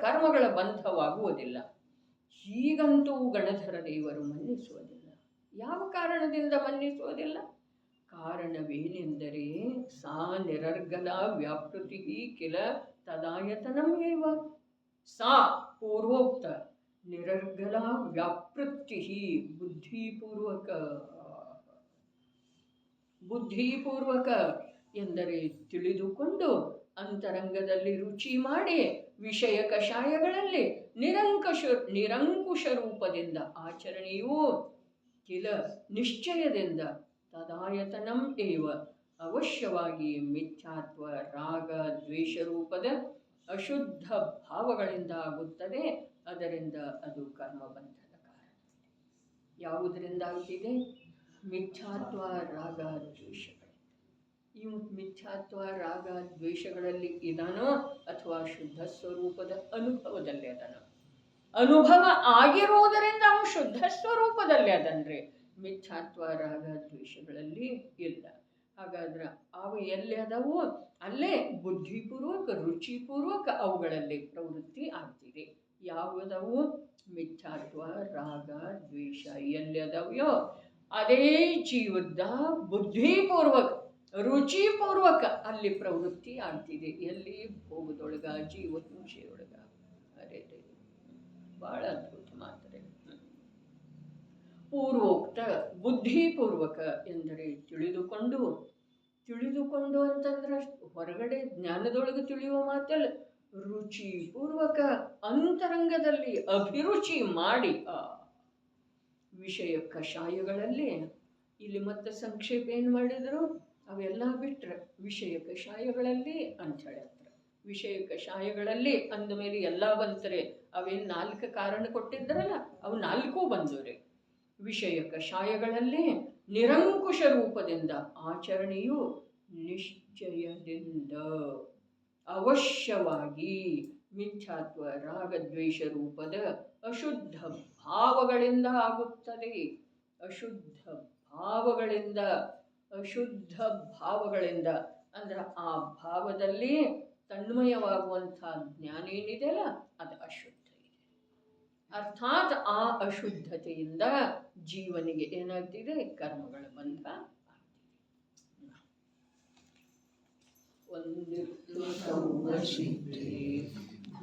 ಕರ್ಮಗಳ ಬಂಧವಾಗುವುದಿಲ್ಲ. ಹೀಗಂತೂ ಗಣಧರ ದೇವರು ಮನ್ನಿಸುವುದಿಲ್ಲ. ಯಾವ ಕಾರಣದಿಂದ ಮನ್ನಿಸುವುದಿಲ್ಲ? ಕಾರಣವೇನೆಂದರೆ ಸಾ ನಿರರ್ಗಲ ವ್ಯಾಪೃತಿ ಕಿಲ ತದಾಯತನಂ ಏವ. ಸಾ ಪೂರ್ವೋಕ್ತ ನಿರರ್ಗಲ ವ್ಯಾಪೃತಿ ಬುದ್ಧಿಪೂರ್ವಕ ಎಂದರೆ ತಿಳಿದುಕೊಂಡು ಅಂತರಂಗದಲ್ಲಿ ರುಚಿ ಮಾಡಿ ವಿಷಯ ಕಷಾಯಗಳಲ್ಲಿ ನಿರಂಕುಶ ರೂಪದಿಂದ ಆಚರಣೆಯೂ ಕಿಲ ನಿಶ್ಚಯದಿಂದ ತದಾಯತನಂ ಏವ ಅವಶ್ಯವಾಗಿ ಮಿಥ್ಯಾತ್ವ ರಾಗ ದ್ವೇಷ ರೂಪದ ಅಶುದ್ಧ ಭಾವಗಳಿಂದ ಆಗುತ್ತದೆ. ಅದರಿಂದ ಅದು ಕರ್ಮಬಂಧದ ಕಾರಣ. ಯಾವುದರಿಂದ ಆಗುತ್ತಿದೆ? ಮಿಥ್ಯಾತ್ವ ರಾಗ ದ್ವೇಷಗಳು. ಈ ಮಿಥ್ಯಾತ್ವ ರಾಗ ದ್ವೇಷಗಳಲ್ಲಿ ಇದಾನೋ ಅಥವಾ ಶುದ್ಧ ಸ್ವರೂಪದ ಅನುಭವದಲ್ಲಿ ಅದನೋ? ಅನುಭವ ಆಗಿರುವುದರಿಂದ ಅವನು ಶುದ್ಧ ಸ್ವರೂಪದಲ್ಲಿ ಅದನ್ರಿ. ಮಿಥ್ಯಾತ್ವ ರಾಗ ದ್ವೇಷಗಳಲ್ಲಿ ಇಲ್ಲ. ಹಾಗಾದ್ರೆ ಅವು ಎಲ್ಲಿ ಅದಾವು? ಅಲ್ಲೇ ಬುದ್ಧಿಪೂರ್ವಕ ರುಚಿಪೂರ್ವಕ ಅವುಗಳಲ್ಲಿ ಪ್ರವೃತ್ತಿ ಆಗ್ತಿದೆ. ಯಾವುದವು? ಮಿಥ್ಯಾತ್ವ ರಾಗ ದ್ವೇಷ ಎಲ್ಲಿ ಅದಾವ್ಯೋ ಅದೇ ಜೀವದ ಬುದ್ಧಿಪೂರ್ವಕ ರುಚಿಪೂರ್ವಕ ಅಲ್ಲಿ ಪ್ರವೃತ್ತಿ ಆಗ್ತಿದೆ. ಎಲ್ಲಿ? ಭೋಗದೊಳಗ, ಜೀವ ಹಿಂಸೆಯೊಳಗ. ಅದೇ ಬಹಳ ಅದ್ಭುತ ಮಾತ್ರೆ. ಪೂರ್ವೋಕ್ತ ಬುದ್ಧಿಪೂರ್ವಕ ಎಂದರೆ ತಿಳಿದುಕೊಂಡು ಅಂತಂದ್ರೆ ಹೊರಗಡೆ ಜ್ಞಾನದೊಳಗೆ ತಿಳಿಯುವ ಮಾತಲ್ಲ. ರುಚಿಪೂರ್ವಕ ಅಂತರಂಗದಲ್ಲಿ ಅಭಿರುಚಿ ಮಾಡಿ ವಿಷಯ ಕಷಾಯಗಳಲ್ಲಿ. ಇಲ್ಲಿ ಮತ್ತೆ ಸಂಕ್ಷೇಪ ಏನು ಮಾಡಿದರು? ಅವೆಲ್ಲ ಬಿಟ್ರೆ ವಿಷಯ ಕಷಾಯಗಳಲ್ಲಿ ಅಂತ ಹೇಳ್ತಾರೆ. ವಿಷಯ ಕಷಾಯಗಳಲ್ಲಿ ಅಂದ ಮೇಲೆ ಎಲ್ಲ ಬಂತರೆ ಅವೇನು 4 ಕಾರಣ ಕೊಟ್ಟಿದ್ದರಲ್ಲ, ಅವು 4 ಬಂದವ್ರೆ. ವಿಷಯ ಕಷಾಯಗಳಲ್ಲಿ ನಿರಂಕುಶ ರೂಪದಿಂದ ಆಚರಣೆಯು ನಿಶ್ಚಯದಿಂದ ಅವಶ್ಯವಾಗಿ ಮಿಥ್ಯಾತ್ವ ರಾಗದ್ವೇಷ ರೂಪದ ಅಶುದ್ಧ ಭಾವಗಳಿಂದ ಆಗುತ್ತದೆ. ಅಶುದ್ಧ ಭಾವಗಳಿಂದ ಅಂದ್ರೆ ಆ ಭಾವದಲ್ಲಿ ತನ್ಮಯವಾಗುವಂತಹ ಜ್ಞಾನ ಏನಿದೆಯಲ್ಲ ಅದು ಅಶುದ್ಧ ಇದೆ. ಅರ್ಥಾತ್ ಆ ಅಶುದ್ಧತೆಯಿಂದ ಜೀವನಿಗೆ ಏನಾಗ್ತಿದೆ? ಕರ್ಮಗಳ ಬಂಧ ಆಗ್ತಿದೆ.